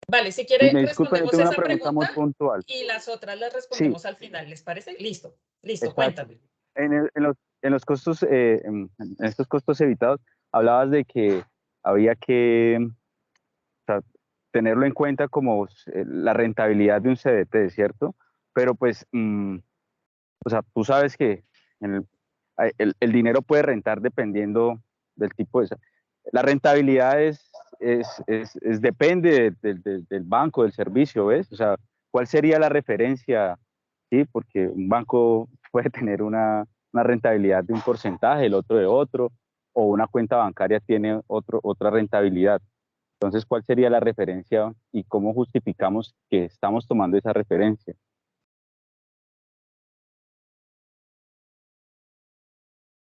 Vale, si quieren, Me disculpen, yo respondemos tengo una esa pregunta muy puntual. y las otras las Sí, respondemos al final. ¿Les parece? Listo, exacto. cuéntame. En los costos, en estos costos evitados, hablabas de que había que, o sea, tenerlo en cuenta como la rentabilidad de un CDT, ¿cierto? Pero pues, o sea, tú sabes que en el dinero puede rentar dependiendo del tipo de... La rentabilidad depende del banco, del servicio, ¿ves? O sea, ¿cuál sería la referencia? Sí, porque un banco puede tener una rentabilidad de un porcentaje, el otro de otro, o una cuenta bancaria tiene otra rentabilidad. Entonces, ¿cuál sería la referencia y cómo justificamos que estamos tomando esa referencia?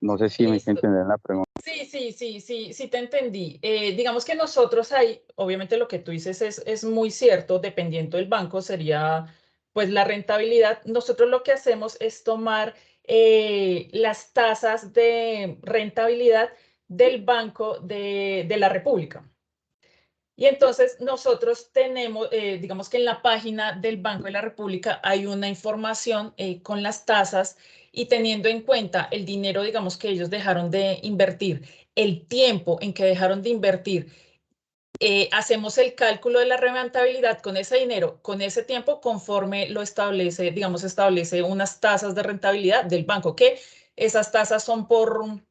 No sé si me Listo. entender la pregunta. Sí, te entendí. Digamos que nosotros ahí, obviamente lo que tú dices es muy cierto, dependiendo del banco sería pues la rentabilidad. Nosotros lo que hacemos es tomar las tasas de rentabilidad del Banco de la República. Y entonces nosotros tenemos, digamos que en la página del Banco de la República hay una información con las tasas y teniendo en cuenta el dinero, digamos, que ellos dejaron de invertir, el tiempo en que dejaron de invertir, hacemos el cálculo de la rentabilidad con ese dinero, con ese tiempo, conforme lo establece, digamos, establece unas tasas de rentabilidad del banco, que esas tasas son por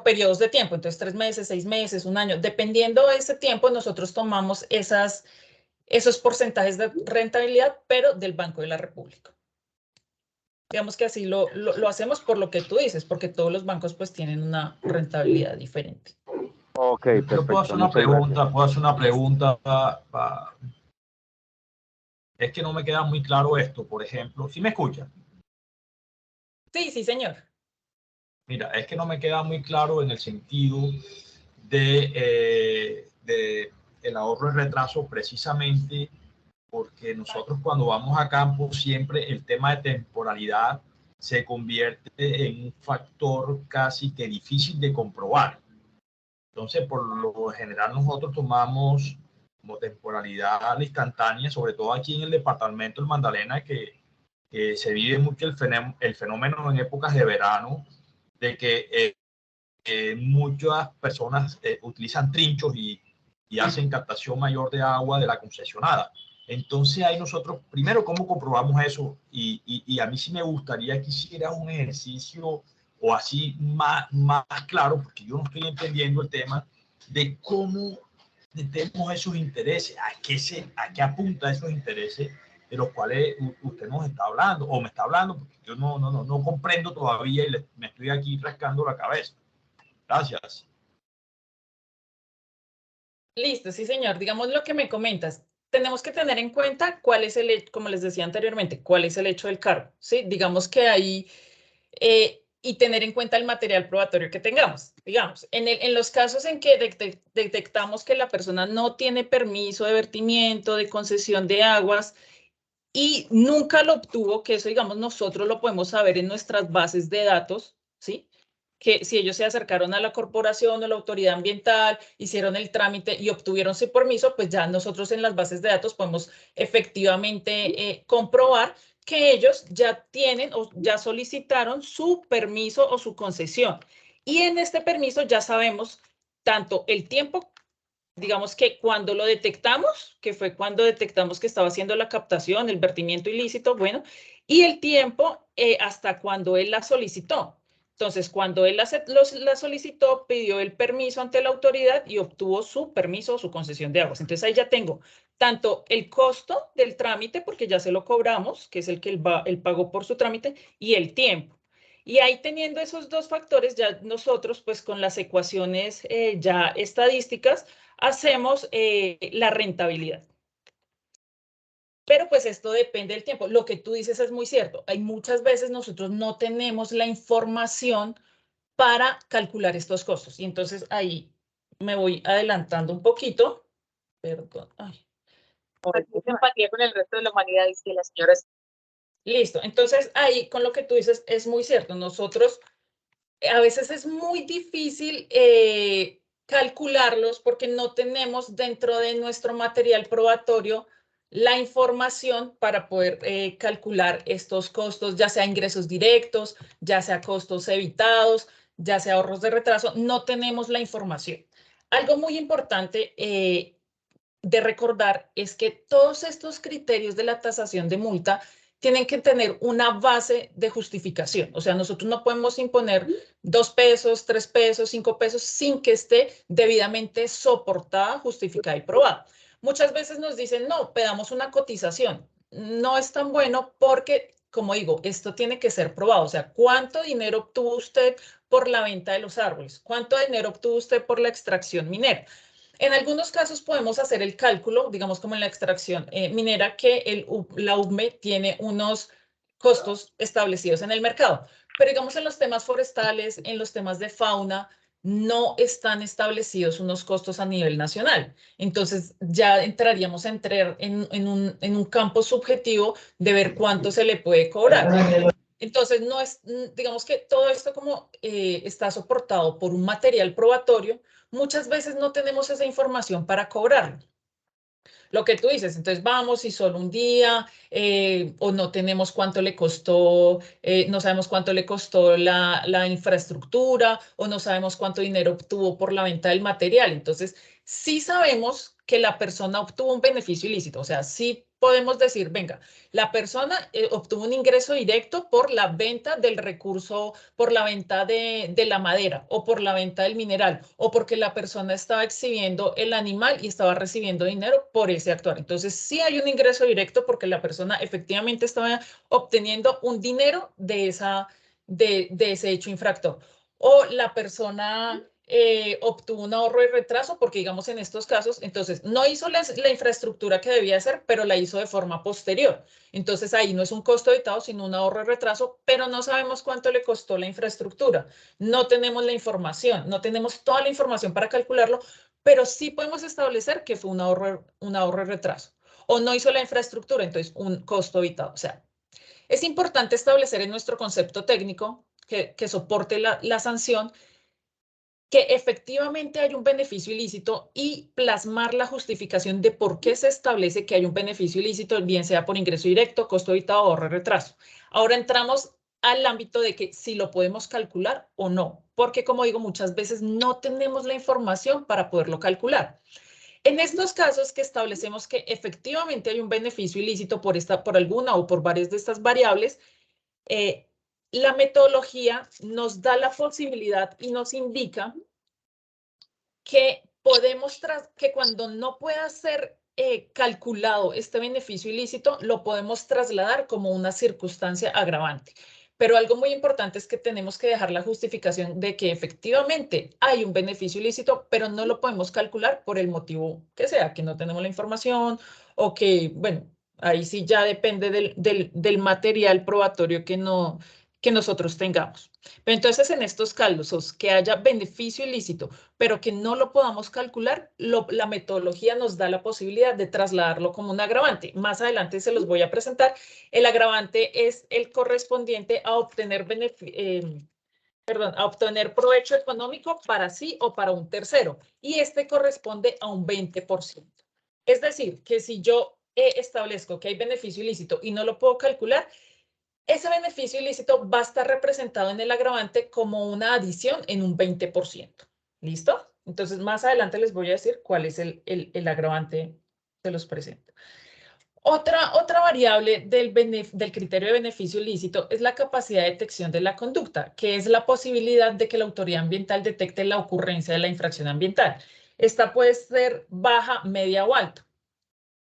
periodos de tiempo, entonces 3 meses, 6 meses, un año, dependiendo de ese tiempo, nosotros tomamos esos porcentajes de rentabilidad, pero del Banco de la República. Digamos que así lo hacemos por lo que tú dices, porque todos los bancos pues tienen una rentabilidad diferente. Ok, perfecto. Yo puedo hacer una pregunta, es que no me queda muy claro esto, por ejemplo, ¿sí me escucha? Sí, sí, señor. Mira, es que no me queda muy claro en el sentido de el ahorro y retraso, precisamente porque nosotros cuando vamos a campo siempre el tema de temporalidad se convierte en un factor casi que difícil de comprobar. Entonces, por lo general nosotros tomamos como temporalidad instantánea, sobre todo aquí en el departamento del Magdalena, que se vive mucho el fenómeno en épocas de verano, de que muchas personas utilizan trinchos y hacen captación mayor de agua de la concesionada. Entonces ahí nosotros, primero, ¿cómo comprobamos eso? Y a mí sí me gustaría que hiciera un ejercicio o así más claro, porque yo no estoy entendiendo el tema de cómo tenemos esos intereses, a qué apunta esos intereses de los cuales usted nos está hablando, o me está hablando, porque yo no comprendo todavía y me estoy aquí rascando la cabeza. Gracias. Listo, sí, señor. Digamos lo que me comentas. Tenemos que tener en cuenta cuál es el, como les decía anteriormente, cuál es el hecho del cargo, ¿sí? Digamos que ahí, y tener en cuenta el material probatorio que tengamos. Digamos, en los casos en que detectamos que la persona no tiene permiso de vertimiento, de concesión de aguas, y nunca lo obtuvo, que eso, digamos, nosotros lo podemos saber en nuestras bases de datos, ¿sí? Que si ellos se acercaron a la corporación o la autoridad ambiental, hicieron el trámite y obtuvieron su permiso, pues ya nosotros en las bases de datos podemos efectivamente comprobar que ellos ya tienen o ya solicitaron su permiso o su concesión. Y en este permiso ya sabemos tanto el tiempo, digamos que cuando lo detectamos, que fue cuando detectamos que estaba haciendo la captación, el vertimiento ilícito, bueno, y el tiempo hasta cuando él la solicitó. Entonces, cuando él la solicitó, pidió el permiso ante la autoridad y obtuvo su permiso o su concesión de aguas. Entonces, ahí ya tengo tanto el costo del trámite, porque ya se lo cobramos, que es el que él pagó por su trámite, y el tiempo. Y ahí teniendo esos dos factores, ya nosotros, pues con las ecuaciones ya estadísticas, hacemos la rentabilidad. Pero pues esto depende del tiempo. Lo que tú dices es muy cierto. Hay muchas veces nosotros no tenemos la información para calcular estos costos. Y entonces ahí me voy adelantando un poquito. Perdón. Ay. Empatía con el resto de la humanidad, dice la señora. Listo. Entonces ahí con lo que tú dices es muy cierto. Nosotros a veces es muy difícil calcularlos porque no tenemos dentro de nuestro material probatorio la información para poder calcular estos costos, ya sea ingresos directos, ya sea costos evitados, ya sea ahorros de retraso, no tenemos la información. Algo muy importante de recordar es que todos estos criterios de la tasación de multa tienen que tener una base de justificación. O sea, nosotros no podemos imponer 2 pesos, 3 pesos, 5 pesos sin que esté debidamente soportada, justificada y probada. Muchas veces nos dicen, no, pedamos una cotización. No es tan bueno porque, como digo, esto tiene que ser probado. O sea, ¿cuánto dinero obtuvo usted por la venta de los árboles? ¿Cuánto dinero obtuvo usted por la extracción minera? En algunos casos podemos hacer el cálculo, digamos como en la extracción minera, que la UBME tiene unos costos establecidos en el mercado. Pero digamos en los temas forestales, en los temas de fauna, no están establecidos unos costos a nivel nacional. Entonces ya entraríamos a entrar en un campo subjetivo de ver cuánto se le puede cobrar. Entonces, no es, digamos que todo esto como está soportado por un material probatorio, muchas veces no tenemos esa información para cobrarlo. Lo que tú dices, entonces vamos y solo un día, o no tenemos cuánto le costó, no sabemos cuánto le costó la infraestructura, o no sabemos cuánto dinero obtuvo por la venta del material. Entonces, sí sabemos que la persona obtuvo un beneficio ilícito. O sea, sí podemos decir, venga, la persona obtuvo un ingreso directo por la venta del recurso, por la venta de la madera o por la venta del mineral o porque la persona estaba exhibiendo el animal y estaba recibiendo dinero por ese actuar. Entonces, sí hay un ingreso directo porque la persona efectivamente estaba obteniendo un dinero de ese hecho infractor. O la persona obtuvo un ahorro y retraso porque, digamos, en estos casos, entonces, no hizo la infraestructura que debía hacer, pero la hizo de forma posterior. Entonces, ahí no es un costo evitado, sino un ahorro y retraso, pero no sabemos cuánto le costó la infraestructura. No tenemos la información, no tenemos toda la información para calcularlo, pero sí podemos establecer que fue un ahorro y retraso. O no hizo la infraestructura, entonces, un costo evitado. O sea, es importante establecer en nuestro concepto técnico que soporte la sanción que efectivamente hay un beneficio ilícito y plasmar la justificación de por qué se establece que hay un beneficio ilícito, bien sea por ingreso directo, costo evitado o ahorro y retraso. Ahora entramos al ámbito de que si lo podemos calcular o no, porque como digo, muchas veces no tenemos la información para poderlo calcular. En estos casos que establecemos que efectivamente hay un beneficio ilícito por alguna o por varias de estas variables, la metodología nos da la posibilidad y nos indica que que cuando no pueda ser calculado este beneficio ilícito, lo podemos trasladar como una circunstancia agravante. Pero algo muy importante es que tenemos que dejar la justificación de que efectivamente hay un beneficio ilícito, pero no lo podemos calcular por el motivo que sea, que no tenemos la información o que, bueno, ahí sí ya depende del material probatorio que nosotros tengamos. Pero entonces en estos casos que haya beneficio ilícito, pero que no lo podamos calcular, la metodología nos da la posibilidad de trasladarlo como un agravante. Más adelante se los voy a presentar. El agravante es el correspondiente a obtener a obtener provecho económico para sí o para un tercero. Y este corresponde a un 20%. Es decir, que si yo establezco que hay beneficio ilícito y no lo puedo calcular, ese beneficio ilícito va a estar representado en el agravante como una adición en un 20%. ¿Listo? Entonces, más adelante les voy a decir cuál es el agravante, se los presento. Otra variable del criterio de beneficio ilícito es la capacidad de detección de la conducta, que es la posibilidad de que la autoridad ambiental detecte la ocurrencia de la infracción ambiental. Esta puede ser baja, media o alta.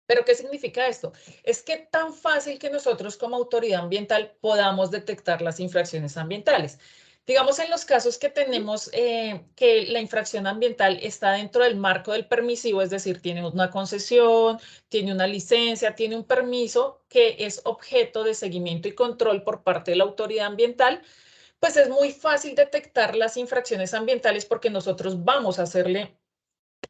¿Pero qué significa esto? Es que tan fácil que nosotros como autoridad ambiental podamos detectar las infracciones ambientales. Digamos, en los casos que tenemos que la infracción ambiental está dentro del marco del permisivo, es decir, tiene una concesión, tiene una licencia, tiene un permiso que es objeto de seguimiento y control por parte de la autoridad ambiental, pues es muy fácil detectar las infracciones ambientales porque nosotros vamos a hacerle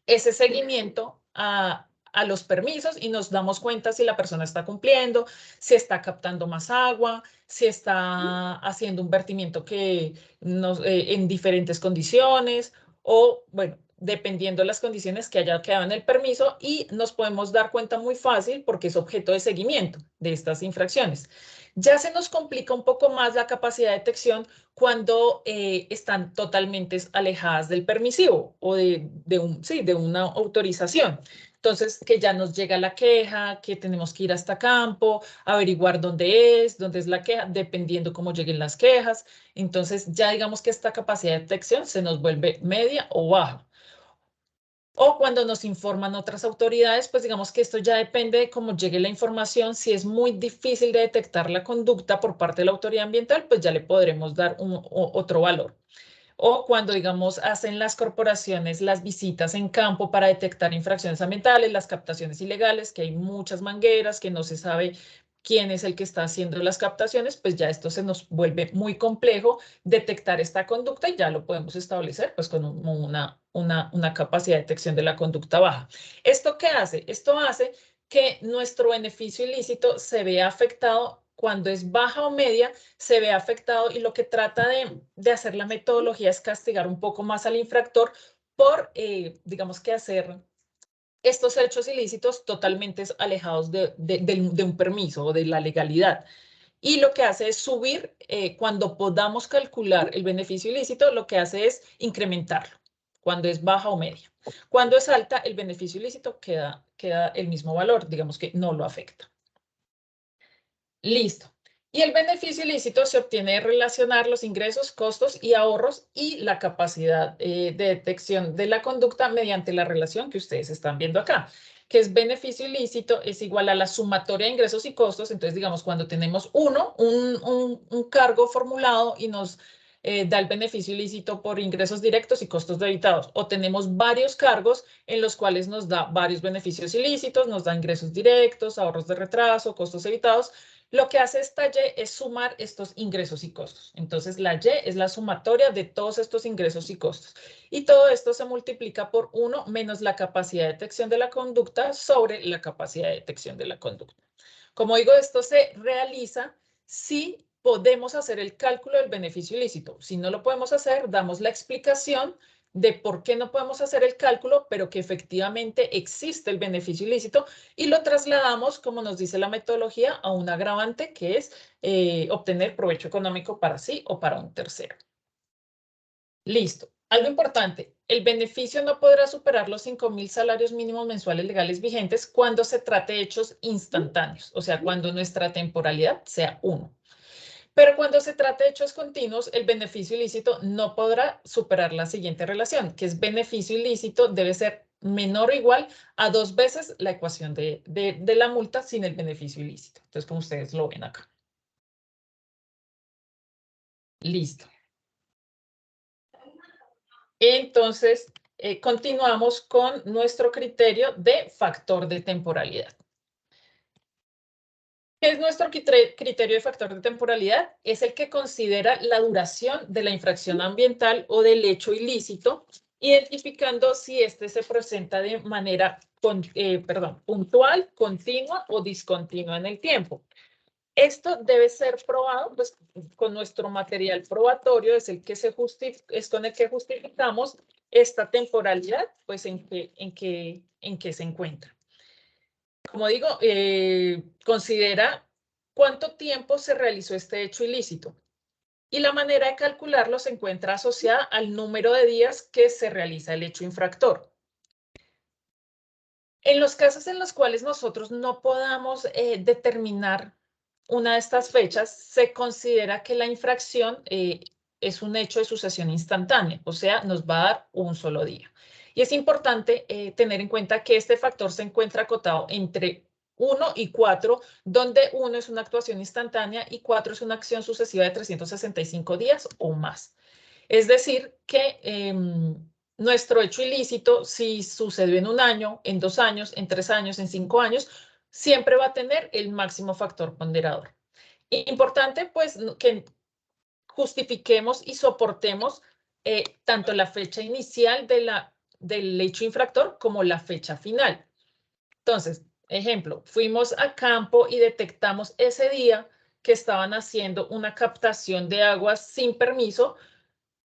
ese seguimiento a los permisos y nos damos cuenta si la persona está cumpliendo, si está captando más agua, si está haciendo un vertimiento en diferentes condiciones o, bueno, dependiendo de las condiciones que haya quedado en el permiso y nos podemos dar cuenta muy fácil porque es objeto de seguimiento de estas infracciones. Ya se nos complica un poco más la capacidad de detección cuando están totalmente alejadas del permisivo o de una autorización. Entonces, que ya nos llega la queja, que tenemos que ir hasta campo, averiguar dónde es la queja, dependiendo cómo lleguen las quejas. Entonces, ya digamos que esta capacidad de detección se nos vuelve media o baja. O cuando nos informan otras autoridades, pues digamos que esto ya depende de cómo llegue la información. Si es muy difícil de detectar la conducta por parte de la autoridad ambiental, pues ya le podremos dar otro valor. O cuando, digamos, hacen las corporaciones las visitas en campo para detectar infracciones ambientales, las captaciones ilegales, que hay muchas mangueras, que no se sabe quién es el que está haciendo las captaciones, pues ya esto se nos vuelve muy complejo detectar esta conducta y ya lo podemos establecer pues con una capacidad de detección de la conducta baja. ¿Esto qué hace? Esto hace que nuestro beneficio ilícito se vea afectado cuando es baja o media, se ve afectado y lo que trata de hacer la metodología es castigar un poco más al infractor por, digamos que hacer estos hechos ilícitos totalmente alejados de un permiso o de la legalidad. Y lo que hace es subir, cuando podamos calcular el beneficio ilícito, lo que hace es incrementarlo. cuando es baja o media. Cuando es alta, el beneficio ilícito queda el mismo valor, digamos que no lo afecta. Listo. Y el beneficio ilícito se obtiene de relacionar los ingresos, costos y ahorros y la capacidad de detección de la conducta mediante la relación que ustedes están viendo acá, que es beneficio ilícito es igual a la sumatoria de ingresos y costos. Entonces, digamos, cuando tenemos un cargo formulado y nos da el beneficio ilícito por ingresos directos y costos debitados, o tenemos varios cargos en los cuales nos da varios beneficios ilícitos, nos da ingresos directos, ahorros de retraso, costos evitados. Lo que hace esta Y es sumar estos ingresos y costos. Entonces, la Y es la sumatoria de todos estos ingresos y costos. Y todo esto se multiplica por 1 menos la capacidad de detección de la conducta sobre la capacidad de detección de la conducta. Como digo, esto se realiza si podemos hacer el cálculo del beneficio ilícito. Si no lo podemos hacer, damos la explicación de por qué no podemos hacer el cálculo, pero que efectivamente existe el beneficio ilícito y lo trasladamos, como nos dice la metodología, a un agravante que es obtener provecho económico para sí o para un tercero. Listo. Algo importante, el beneficio no podrá superar los 5.000 salarios mínimos mensuales legales vigentes cuando se trate de hechos instantáneos, o sea, cuando nuestra temporalidad sea 1. Pero cuando se trata de hechos continuos, el beneficio ilícito no podrá superar la siguiente relación, que es beneficio ilícito debe ser menor o igual a 2 veces la ecuación de la multa sin el beneficio ilícito. Entonces, como ustedes lo ven acá. Listo. Entonces, continuamos con nuestro criterio de factor de temporalidad. ¿Qué es nuestro criterio de factor de temporalidad? Es el que considera la duración de la infracción ambiental o del hecho ilícito, identificando si este se presenta de manera puntual, continua o discontinua en el tiempo. Esto debe ser probado pues, con nuestro material probatorio, es con el que justificamos esta temporalidad, pues en qué se encuentra. Como digo, considera cuánto tiempo se realizó este hecho ilícito. Y la manera de calcularlo se encuentra asociada al número de días que se realiza el hecho infractor. En los casos en los cuales nosotros no podamos determinar una de estas fechas, se considera que la infracción es un hecho de sucesión instantánea, o sea, nos va a dar un solo día. Y es importante tener en cuenta que este factor se encuentra acotado entre 1 y 4, donde 1 es una actuación instantánea y 4 es una acción sucesiva de 365 días o más. Es decir, que nuestro hecho ilícito, si sucedió en 1 año, en 2 años, en 3 años, en 5 años, siempre va a tener el máximo factor ponderador. Importante, pues, que justifiquemos y soportemos tanto la fecha inicial del hecho infractor como la fecha final. Entonces, ejemplo, fuimos a campo y detectamos ese día que estaban haciendo una captación de aguas sin permiso.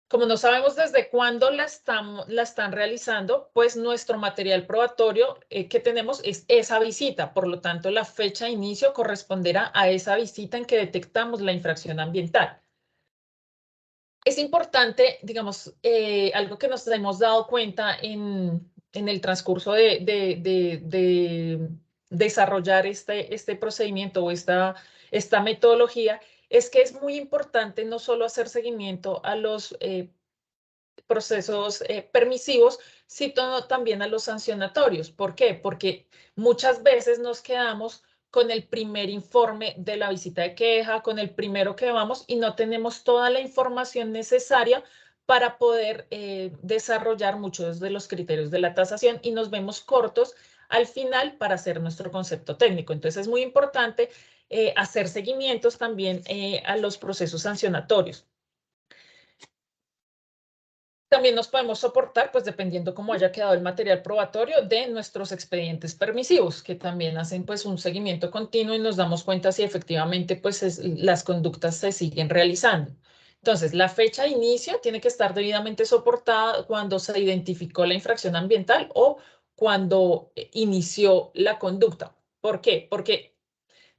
Como no sabemos desde cuándo la están realizando, pues nuestro material probatorio que tenemos es esa visita. Por lo tanto, la fecha de inicio corresponderá a esa visita en que detectamos la infracción ambiental. Es importante, digamos, algo que nos hemos dado cuenta en el transcurso de desarrollar este procedimiento o esta metodología, es que es muy importante no solo hacer seguimiento a los procesos permisivos, sino también a los sancionatorios. ¿Por qué? Porque muchas veces nos quedamos con el primer informe de la visita de queja, con el primero que vamos y no tenemos toda la información necesaria para poder desarrollar muchos de los criterios de la tasación y nos vemos cortos al final para hacer nuestro concepto técnico. Entonces es muy importante hacer seguimientos también a los procesos sancionatorios. También nos podemos soportar, pues dependiendo cómo haya quedado el material probatorio de nuestros expedientes permisivos, que también hacen pues un seguimiento continuo y nos damos cuenta si efectivamente pues las conductas se siguen realizando. Entonces, la fecha de inicio tiene que estar debidamente soportada cuando se identificó la infracción ambiental o cuando inició la conducta. ¿Por qué? Porque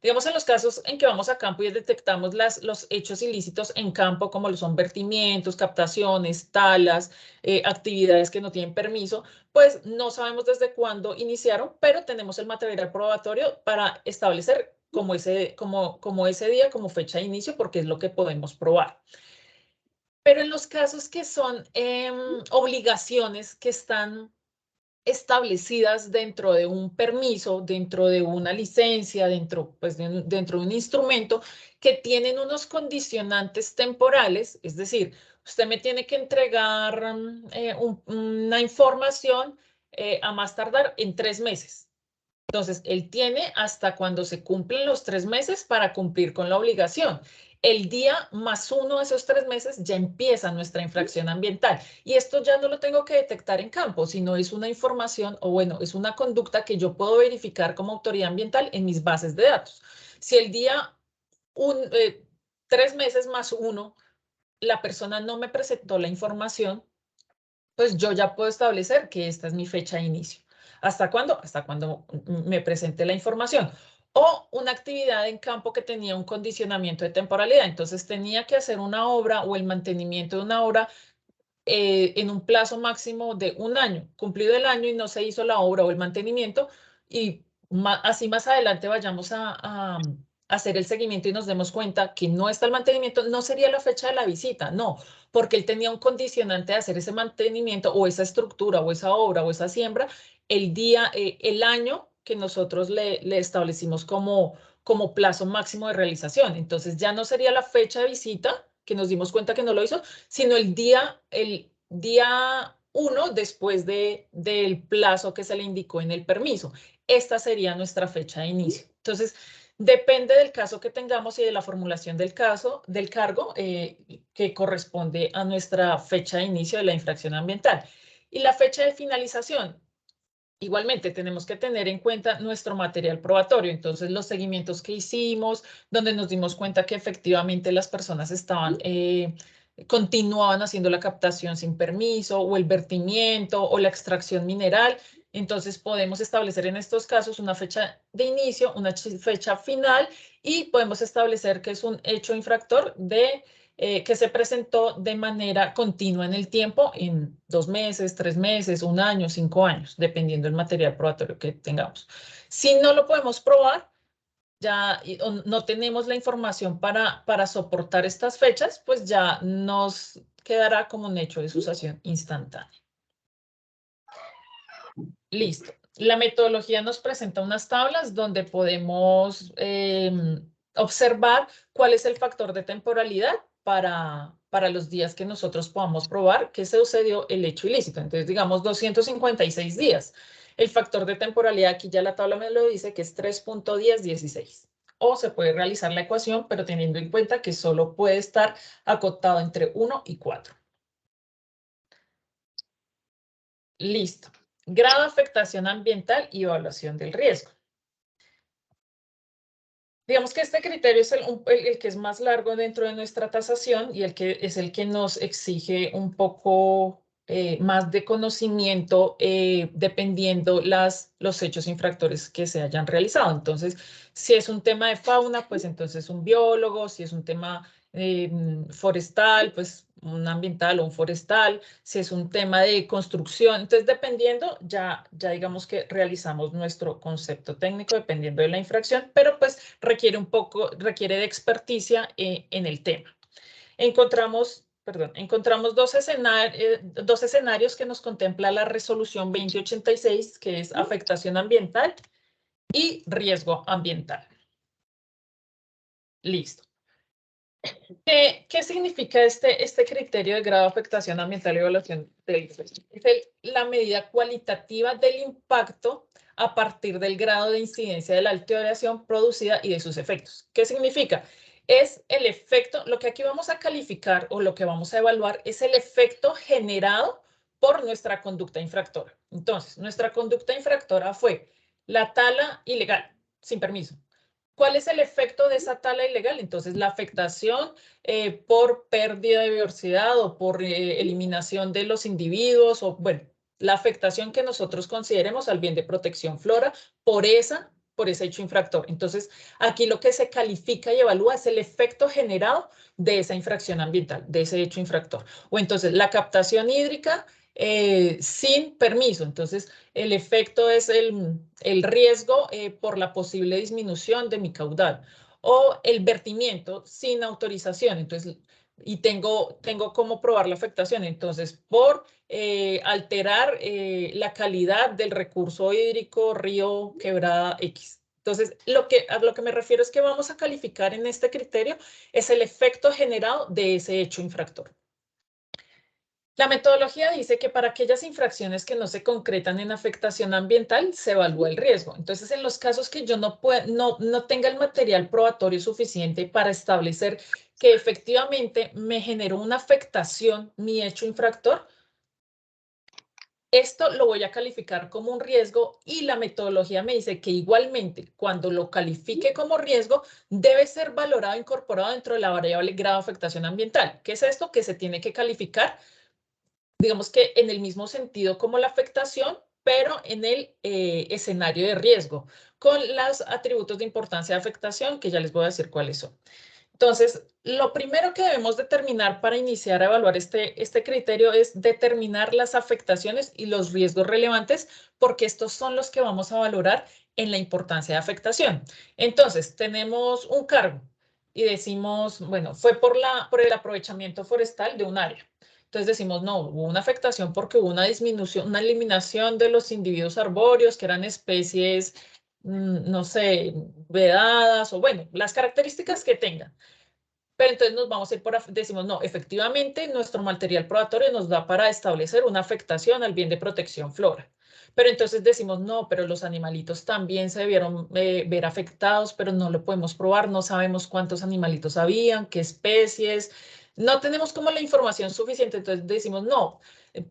Digamos, en los casos en que vamos a campo y detectamos los hechos ilícitos en campo, como lo son vertimientos, captaciones, talas, actividades que no tienen permiso, pues no sabemos desde cuándo iniciaron, pero tenemos el material probatorio para establecer como ese día, como fecha de inicio, porque es lo que podemos probar. Pero en los casos que son obligaciones que están establecidas dentro de un permiso, dentro de una licencia, dentro de un instrumento que tienen unos condicionantes temporales, es decir, usted me tiene que entregar una información a más tardar en 3 meses. Entonces, él tiene hasta cuando se cumplen los 3 meses para cumplir con la obligación. El día +1 de esos 3 meses ya empieza nuestra infracción ambiental. Y esto ya no lo tengo que detectar en campo, sino es una información o bueno, es una conducta que yo puedo verificar como autoridad ambiental en mis bases de datos. Si el día 3 meses +1, la persona no me presentó la información, pues yo ya puedo establecer que esta es mi fecha de inicio. ¿Hasta cuándo? Hasta cuando me presente la información. O una actividad en campo que tenía un condicionamiento de temporalidad. Entonces tenía que hacer una obra o el mantenimiento de una obra en un plazo máximo de 1 año. Cumplido el año y no se hizo la obra o el mantenimiento y así más adelante vayamos a hacer el seguimiento y nos demos cuenta que no está el mantenimiento, no sería la fecha de la visita, no, porque él tenía un condicionante de hacer ese mantenimiento o esa estructura o esa obra o esa siembra el día, el año que nosotros le establecimos como plazo máximo de realización. Entonces ya no sería la fecha de visita que nos dimos cuenta que no lo hizo, sino el día 1 después del plazo que se le indicó en el permiso. Esta sería nuestra fecha de inicio. Entonces, depende del caso que tengamos y de la formulación del cargo que corresponde a nuestra fecha de inicio de la infracción ambiental. Y la fecha de finalización, igualmente tenemos que tener en cuenta nuestro material probatorio, entonces los seguimientos que hicimos, donde nos dimos cuenta que efectivamente las personas continuaban haciendo la captación sin permiso o el vertimiento o la extracción mineral. Entonces podemos establecer en estos casos una fecha de inicio, una fecha final y podemos establecer que es un hecho infractor que se presentó de manera continua en el tiempo, en 2 meses, 3 meses, 1 año, 5 años, dependiendo del material probatorio que tengamos. Si no lo podemos probar, ya no tenemos la información para soportar estas fechas, pues ya nos quedará como un hecho de sucesión instantánea. Listo. La metodología nos presenta unas tablas donde podemos observar cuál es el factor de temporalidad para los días que nosotros podamos probar que se sucedió el hecho ilícito. Entonces, digamos 256 días. El factor de temporalidad, aquí ya la tabla me lo dice, que es 3.1016. O se puede realizar la ecuación, pero teniendo en cuenta que solo puede estar acotado entre 1 y 4. Listo. Grado de afectación ambiental y evaluación del riesgo. Digamos que este criterio es el que es más largo dentro de nuestra tasación y es el que nos exige un poco más de conocimiento dependiendo los hechos infractores que se hayan realizado. Entonces, si es un tema de fauna, pues entonces un biólogo, si es un tema forestal, pues un ambiental o un forestal, si es un tema de construcción. Entonces, dependiendo, ya digamos que realizamos nuestro concepto técnico dependiendo de la infracción, pero pues requiere de experticia en el tema. Encontramos dos escenarios que nos contempla la resolución 2086, que es afectación ambiental y riesgo ambiental. Listo. ¿Qué significa este criterio de grado de afectación ambiental y evaluación del riesgo? Es la medida cualitativa del impacto a partir del grado de incidencia de la alteración producida y de sus efectos. ¿Qué significa? Es el efecto, lo que aquí vamos a calificar o lo que vamos a evaluar es el efecto generado por nuestra conducta infractora. Entonces, nuestra conducta infractora fue la tala ilegal, sin permiso. ¿Cuál es el efecto de esa tala ilegal? Entonces, la afectación por pérdida de biodiversidad o por eliminación de los individuos o, bueno, la afectación que nosotros consideremos al bien de protección flora por esa por ese hecho infractor. Entonces, aquí lo que se califica y evalúa es el efecto generado de esa infracción ambiental, de ese hecho infractor. O entonces, la captación hídrica sin permiso. Entonces, el efecto es el riesgo por la posible disminución de mi caudal. O el vertimiento sin autorización. Entonces, y tengo cómo probar la afectación. Entonces, por alterar la calidad del recurso hídrico, río, quebrada, X. Entonces, a lo que me refiero es que vamos a calificar en este criterio es el efecto generado de ese hecho infractor. La metodología dice que para aquellas infracciones que no se concretan en afectación ambiental, se evalúa el riesgo. Entonces, en los casos que yo no tenga el material probatorio suficiente para establecer que efectivamente me generó una afectación mi hecho infractor, esto lo voy a calificar como un riesgo y la metodología me dice que igualmente cuando lo califique como riesgo debe ser valorado e incorporado dentro de la variable grado de afectación ambiental. ¿Qué es esto? Que se tiene que calificar, digamos que en el mismo sentido como la afectación, pero en el escenario de riesgo, con los atributos de importancia de afectación, que ya les voy a decir cuáles son. Entonces, lo primero que debemos determinar para iniciar a evaluar este criterio es determinar las afectaciones y los riesgos relevantes, porque estos son los que vamos a valorar en la importancia de afectación. Entonces, tenemos un cargo y decimos, bueno, fue por el aprovechamiento forestal de un área. Entonces decimos, no, hubo una afectación porque hubo una disminución, una eliminación de los individuos arbóreos, que eran especies, no sé, vedadas o bueno, las características que tengan. Pero entonces nos vamos a ir decimos, no, efectivamente nuestro material probatorio nos da para establecer una afectación al bien de protección flora. Pero entonces decimos, no, pero los animalitos también se debieron ver afectados, pero no lo podemos probar, no sabemos cuántos animalitos habían, qué especies, no tenemos como la información suficiente, entonces decimos, no,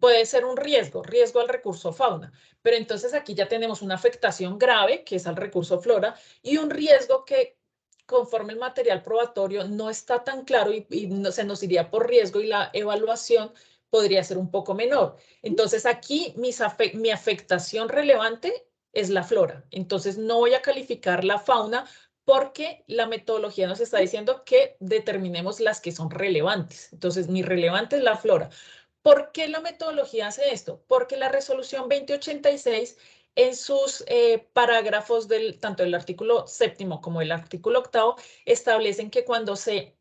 puede ser un riesgo al recurso fauna, pero entonces aquí ya tenemos una afectación grave, que es al recurso flora, y un riesgo que conforme el material probatorio no está tan claro y no, se nos iría por riesgo y la evaluación podría ser un poco menor. Entonces aquí mi afectación relevante es la flora. Entonces no voy a calificar la fauna porque la metodología nos está diciendo que determinemos las que son relevantes. Entonces mi relevante es la flora. ¿Por qué la metodología hace esto? Porque la resolución 2086 en sus parágrafos tanto del artículo 7º como del artículo 8º establecen que cuando se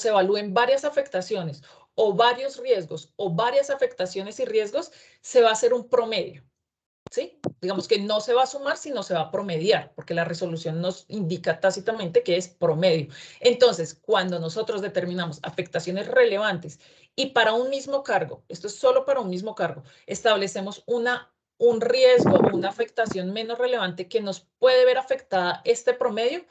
evalúen varias afectaciones o varios riesgos o varias afectaciones y riesgos, se va a hacer un promedio. ¿Sí? Digamos que no se va a sumar, sino se va a promediar, porque la resolución nos indica tácitamente que es promedio. Entonces, cuando nosotros determinamos afectaciones relevantes y para un mismo cargo, esto es solo para un mismo cargo, establecemos un riesgo o una afectación menos relevante que nos puede ver afectada este promedio,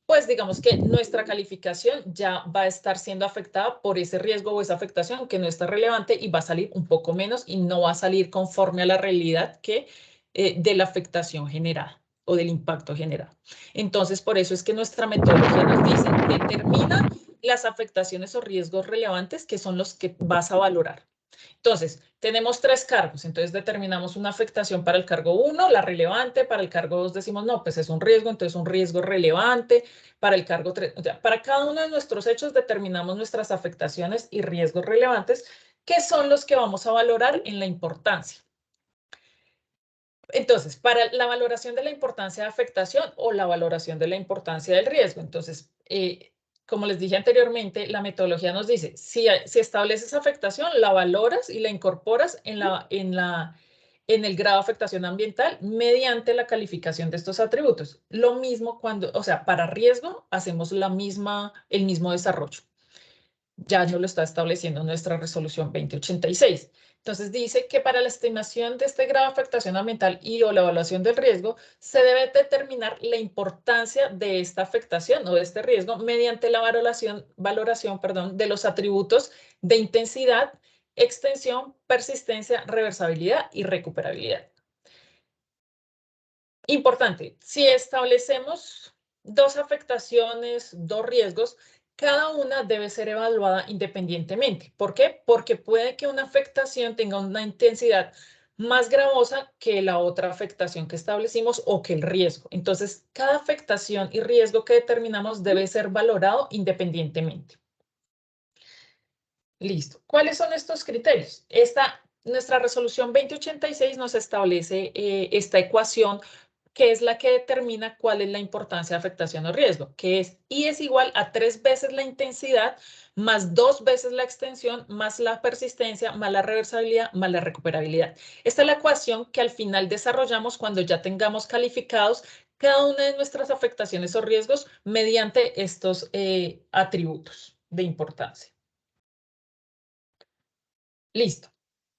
pues digamos que nuestra calificación ya va a estar siendo afectada por ese riesgo o esa afectación que no está relevante y va a salir un poco menos y no va a salir conforme a la realidad que de la afectación generada o del impacto generado. Entonces, por eso es que nuestra metodología nos dice, determina las afectaciones o riesgos relevantes que son los que vas a valorar. Entonces, tenemos 3 cargos, entonces determinamos una afectación para el cargo 1, la relevante, para el cargo 2 decimos, no, pues es un riesgo, entonces un riesgo relevante, para el cargo 3, o sea, para cada uno de nuestros hechos determinamos nuestras afectaciones y riesgos relevantes, que son los que vamos a valorar en la importancia. Entonces, para la valoración de la importancia de afectación o la valoración de la importancia del riesgo, entonces, como les dije anteriormente, la metodología nos dice, si estableces afectación, la valoras y la incorporas en el grado de afectación ambiental mediante la calificación de estos atributos. Lo mismo cuando, o sea, para riesgo hacemos el mismo desarrollo. Ya no lo está estableciendo nuestra resolución 2086. Entonces dice que para la estimación de este grado de afectación ambiental y o la evaluación del riesgo, se debe determinar la importancia de esta afectación o de este riesgo mediante la valoración de los atributos de intensidad, extensión, persistencia, reversibilidad y recuperabilidad. Importante, si establecemos 2 afectaciones, 2 riesgos, cada una debe ser evaluada independientemente. ¿Por qué? Porque puede que una afectación tenga una intensidad más gravosa que la otra afectación que establecimos o que el riesgo. Entonces, cada afectación y riesgo que determinamos debe ser valorado independientemente. Listo. ¿Cuáles son estos criterios? Nuestra resolución 2086 nos establece esta ecuación que es la que determina cuál es la importancia de afectación o riesgo, que es I es igual a 3 veces la intensidad más 2 veces la extensión más la persistencia más la reversibilidad más la recuperabilidad. Esta es la ecuación que al final desarrollamos cuando ya tengamos calificados cada una de nuestras afectaciones o riesgos mediante estos atributos de importancia. Listo.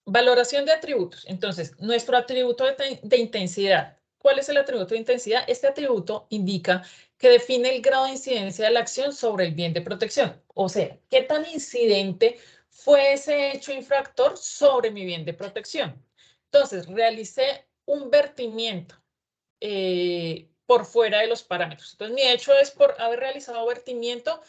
Valoración de atributos. Entonces, nuestro atributo de intensidad. ¿Cuál es el atributo de intensidad? Este atributo indica que define el grado de incidencia de la acción sobre el bien de protección. O sea, qué tan incidente fue ese hecho infractor sobre mi bien de protección. Entonces, realicé un vertimiento por fuera de los parámetros. Entonces, mi hecho es por haber realizado vertimiento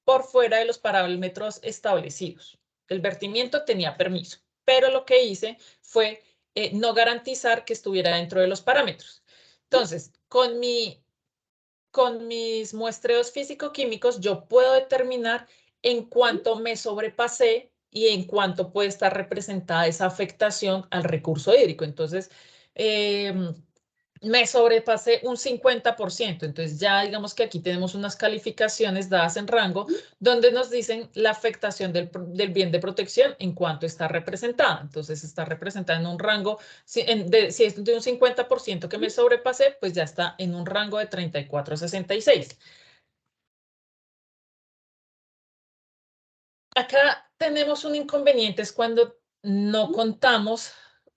por fuera de los parámetros establecidos. El vertimiento tenía permiso, pero lo que hice fue no garantizar que estuviera dentro de los parámetros. Entonces, con mis muestreos físico-químicos, yo puedo determinar en cuánto me sobrepasé y en cuánto puede estar representada esa afectación al recurso hídrico. Entonces, me sobrepasé un 50%. Entonces ya digamos que aquí tenemos unas calificaciones dadas en rango donde nos dicen la afectación del bien de protección en cuanto está representada. Entonces está representada en un rango, si es de un 50% que me sobrepasé, pues ya está en un rango de 34 a 66. Acá tenemos un inconveniente, es cuando no contamos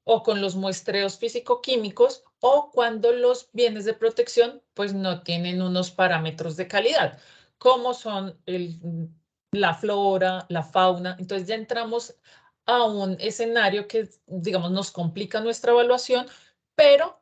o con los muestreos físico-químicos o cuando los bienes de protección pues no tienen unos parámetros de calidad, como son la flora, la fauna. Entonces ya entramos a un escenario que, digamos, nos complica nuestra evaluación, pero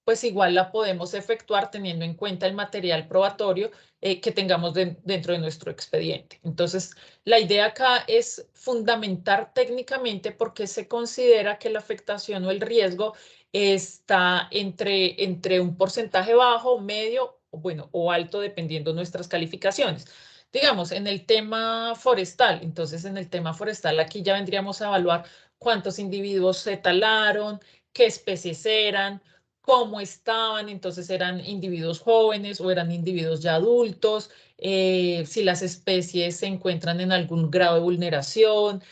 pues igual la podemos efectuar teniendo en cuenta el material probatorio que tengamos dentro de nuestro expediente. Entonces, la idea acá es fundamentar técnicamente por qué se considera que la afectación o el riesgo está entre un porcentaje bajo, medio, bueno, o alto, dependiendo de nuestras calificaciones. Digamos, en el tema forestal, entonces en el tema forestal aquí ya vendríamos a evaluar cuántos individuos se talaron, qué especies eran, cómo estaban, entonces eran individuos jóvenes o eran individuos ya adultos, si las especies se encuentran en algún grado de vulneración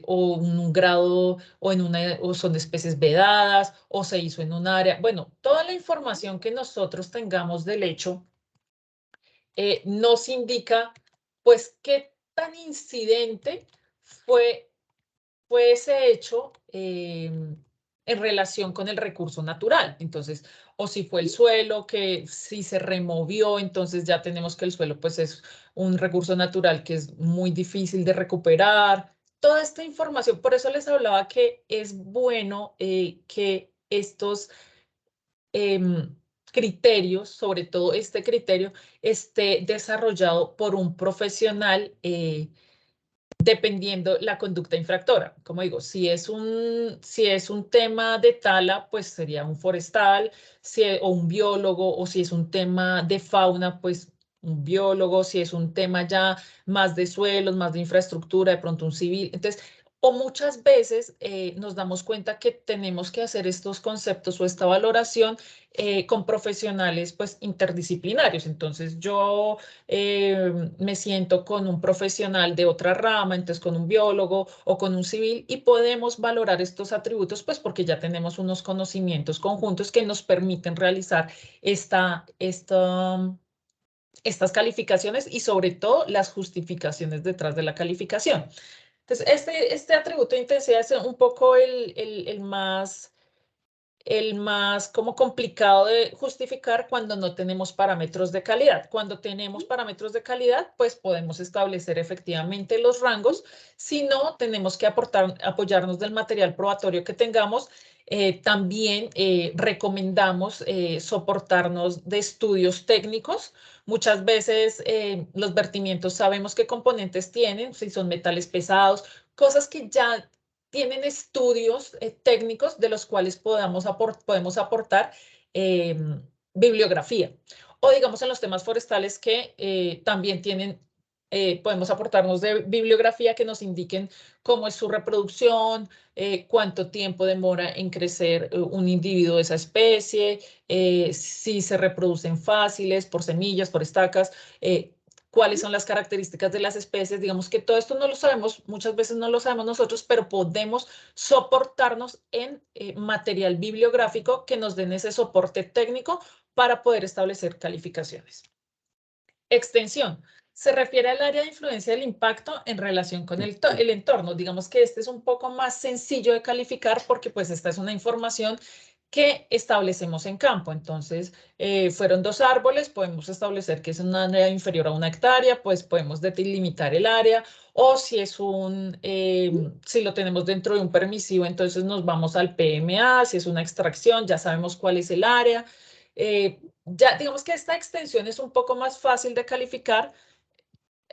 o un grado o son especies vedadas o se hizo en un área. Bueno, toda la información que nosotros tengamos del hecho nos indica pues qué tan incidente fue ese hecho en relación con el recurso natural. Entonces, o si fue el suelo, que si se removió, entonces ya tenemos que el suelo pues es un recurso natural que es muy difícil de recuperar. Toda esta información, por eso les hablaba que es bueno que estos criterios, sobre todo este criterio, esté desarrollado por un profesional dependiendo la conducta infractora. Como digo, si es un tema de tala, pues sería un forestal, o un biólogo, o si es un tema de fauna, pues un biólogo, si es un tema ya más de suelos, más de infraestructura, de pronto un civil. Entonces, o muchas veces nos damos cuenta que tenemos que hacer estos conceptos o esta valoración con profesionales pues interdisciplinarios. Entonces yo me siento con un profesional de otra rama, entonces con un biólogo o con un civil y podemos valorar estos atributos pues porque ya tenemos unos conocimientos conjuntos que nos permiten realizar estas calificaciones y sobre todo las justificaciones detrás de la calificación. Entonces, este atributo de intensidad es un poco el más como complicado de justificar cuando no tenemos parámetros de calidad. Cuando tenemos parámetros de calidad, pues podemos establecer efectivamente los rangos. Si no, tenemos que apoyarnos del material probatorio que tengamos. También recomendamos soportarnos de estudios técnicos. Muchas veces los vertimientos sabemos qué componentes tienen, si son metales pesados, cosas que ya tienen estudios técnicos de los cuales podemos aportar bibliografía. O digamos en los temas forestales que también tienen, podemos aportarnos de bibliografía que nos indiquen cómo es su reproducción, cuánto tiempo demora en crecer un individuo de esa especie, si se reproducen fáciles, por semillas, por estacas, cuáles son las características de las especies. Digamos que todo esto no lo sabemos, muchas veces no lo sabemos nosotros, pero podemos soportarnos en material bibliográfico que nos den ese soporte técnico para poder establecer calificaciones. Extensión. Se refiere al área de influencia del impacto en relación con el entorno. Digamos que este es un poco más sencillo de calificar porque pues esta es una información que establecemos en campo. Entonces, fueron 2 árboles, podemos establecer que es un área inferior a 1 hectárea, pues podemos delimitar el área, o si es si lo tenemos dentro de un permisivo, entonces nos vamos al PMA, si es una extracción, ya sabemos cuál es el área. Ya digamos que esta extensión es un poco más fácil de calificar.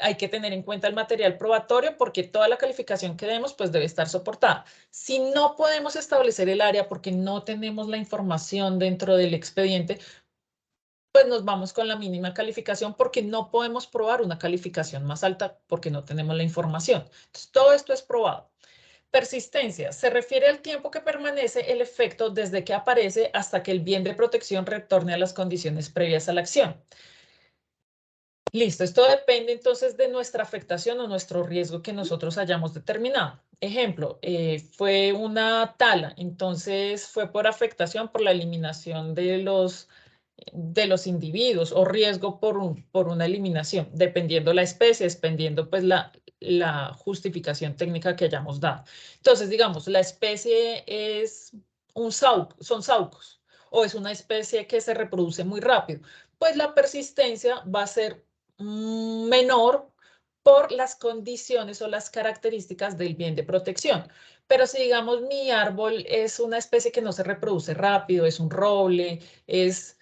Hay que tener en cuenta el material probatorio porque toda la calificación que demos pues debe estar soportada. Si no podemos establecer el área porque no tenemos la información dentro del expediente, pues nos vamos con la mínima calificación porque no podemos probar una calificación más alta porque no tenemos la información. Entonces, todo esto es probado. Persistencia. Se refiere al tiempo que permanece el efecto desde que aparece hasta que el bien de protección retorne a las condiciones previas a la acción. Listo, esto depende entonces de nuestra afectación o nuestro riesgo que nosotros hayamos determinado. Ejemplo, fue una tala, entonces fue por afectación por la eliminación de los individuos o riesgo por una eliminación, dependiendo la especie, dependiendo pues la justificación técnica que hayamos dado. Entonces, digamos, la especie es son saucos o es una especie que se reproduce muy rápido, pues la persistencia va a ser menor por las condiciones o las características del bien de protección. Pero si digamos mi árbol es una especie que no se reproduce rápido, es un roble, es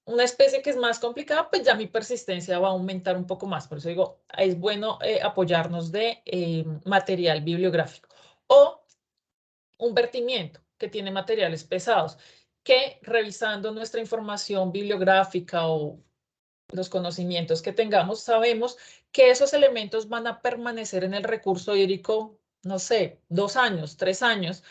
una especie que es más complicada, pues ya mi persistencia va a aumentar un poco más. Por eso digo, es bueno apoyarnos de material bibliográfico. O un vertimiento que tiene materiales pesados, que revisando nuestra información bibliográfica o los conocimientos que tengamos, sabemos que esos elementos van a permanecer en el recurso hídrico, no sé, 2 años, 3 años,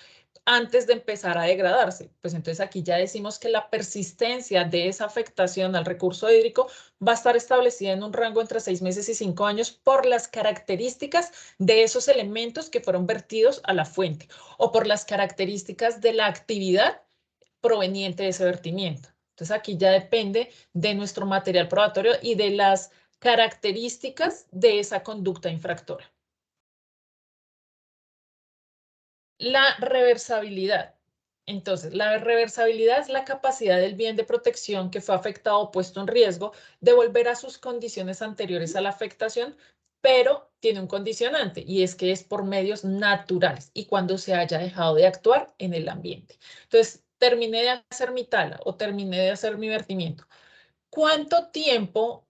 antes de empezar a degradarse. Pues entonces aquí ya decimos que la persistencia de esa afectación al recurso hídrico va a estar establecida en un rango entre 6 meses y 5 años por las características de esos elementos que fueron vertidos a la fuente o por las características de la actividad proveniente de ese vertimiento. Entonces aquí ya depende de nuestro material probatorio y de las características de esa conducta infractora. La reversibilidad. Entonces, la reversibilidad es la capacidad del bien de protección que fue afectado o puesto en riesgo de volver a sus condiciones anteriores a la afectación, pero tiene un condicionante y es que es por medios naturales y cuando se haya dejado de actuar en el ambiente. Entonces, terminé de hacer mi tala o terminé de hacer mi vertimiento. ¿Cuánto tiempo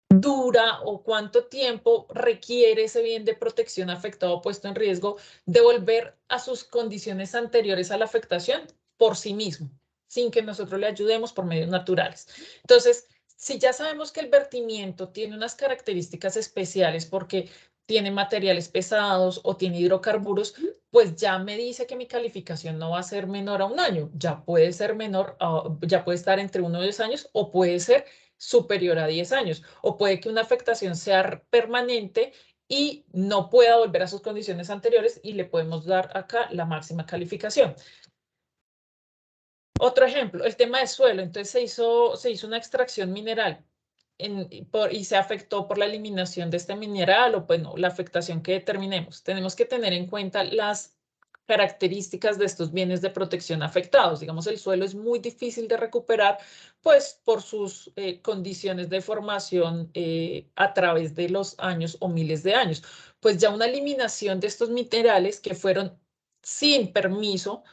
dura o cuánto tiempo requiere ese bien de protección afectado o puesto en riesgo de volver a sus condiciones anteriores a la afectación por sí mismo, sin que nosotros le ayudemos por medios naturales? Entonces, si ya sabemos que el vertimiento tiene unas características especiales porque tiene materiales pesados o tiene hidrocarburos, pues ya me dice que mi calificación no va a ser menor a 1 año, ya puede ser menor, ya puede estar entre 1 y 2 años o puede ser superior a 10 años, o puede que una afectación sea permanente y no pueda volver a sus condiciones anteriores y le podemos dar acá la máxima calificación. Otro ejemplo, el tema de suelo. Entonces se hizo una extracción mineral y se afectó por la eliminación de este mineral o bueno, la afectación que determinemos. Tenemos que tener en cuenta las características de estos bienes de protección afectados. Digamos, el suelo es muy difícil de recuperar, pues por sus condiciones de formación a través de los años o miles de años. Pues ya una eliminación de estos minerales que fueron sin permiso,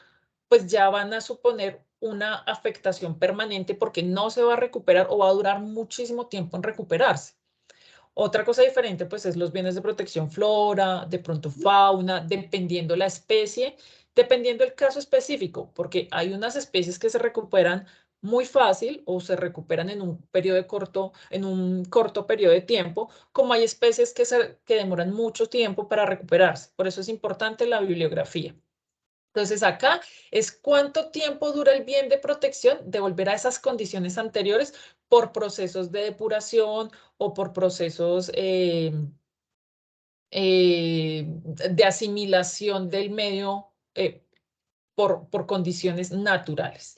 pues ya van a suponer una afectación permanente porque no se va a recuperar o va a durar muchísimo tiempo en recuperarse. Otra cosa diferente, pues, es los bienes de protección flora, de pronto fauna, dependiendo la especie, dependiendo el caso específico, porque hay unas especies que se recuperan muy fácil o se recuperan en un periodo corto, en un corto periodo de tiempo, como hay especies que demoran mucho tiempo para recuperarse. Por eso es importante la bibliografía. Entonces acá es cuánto tiempo dura el bien de protección de volver a esas condiciones anteriores por procesos de depuración o por procesos de asimilación del medio por condiciones naturales.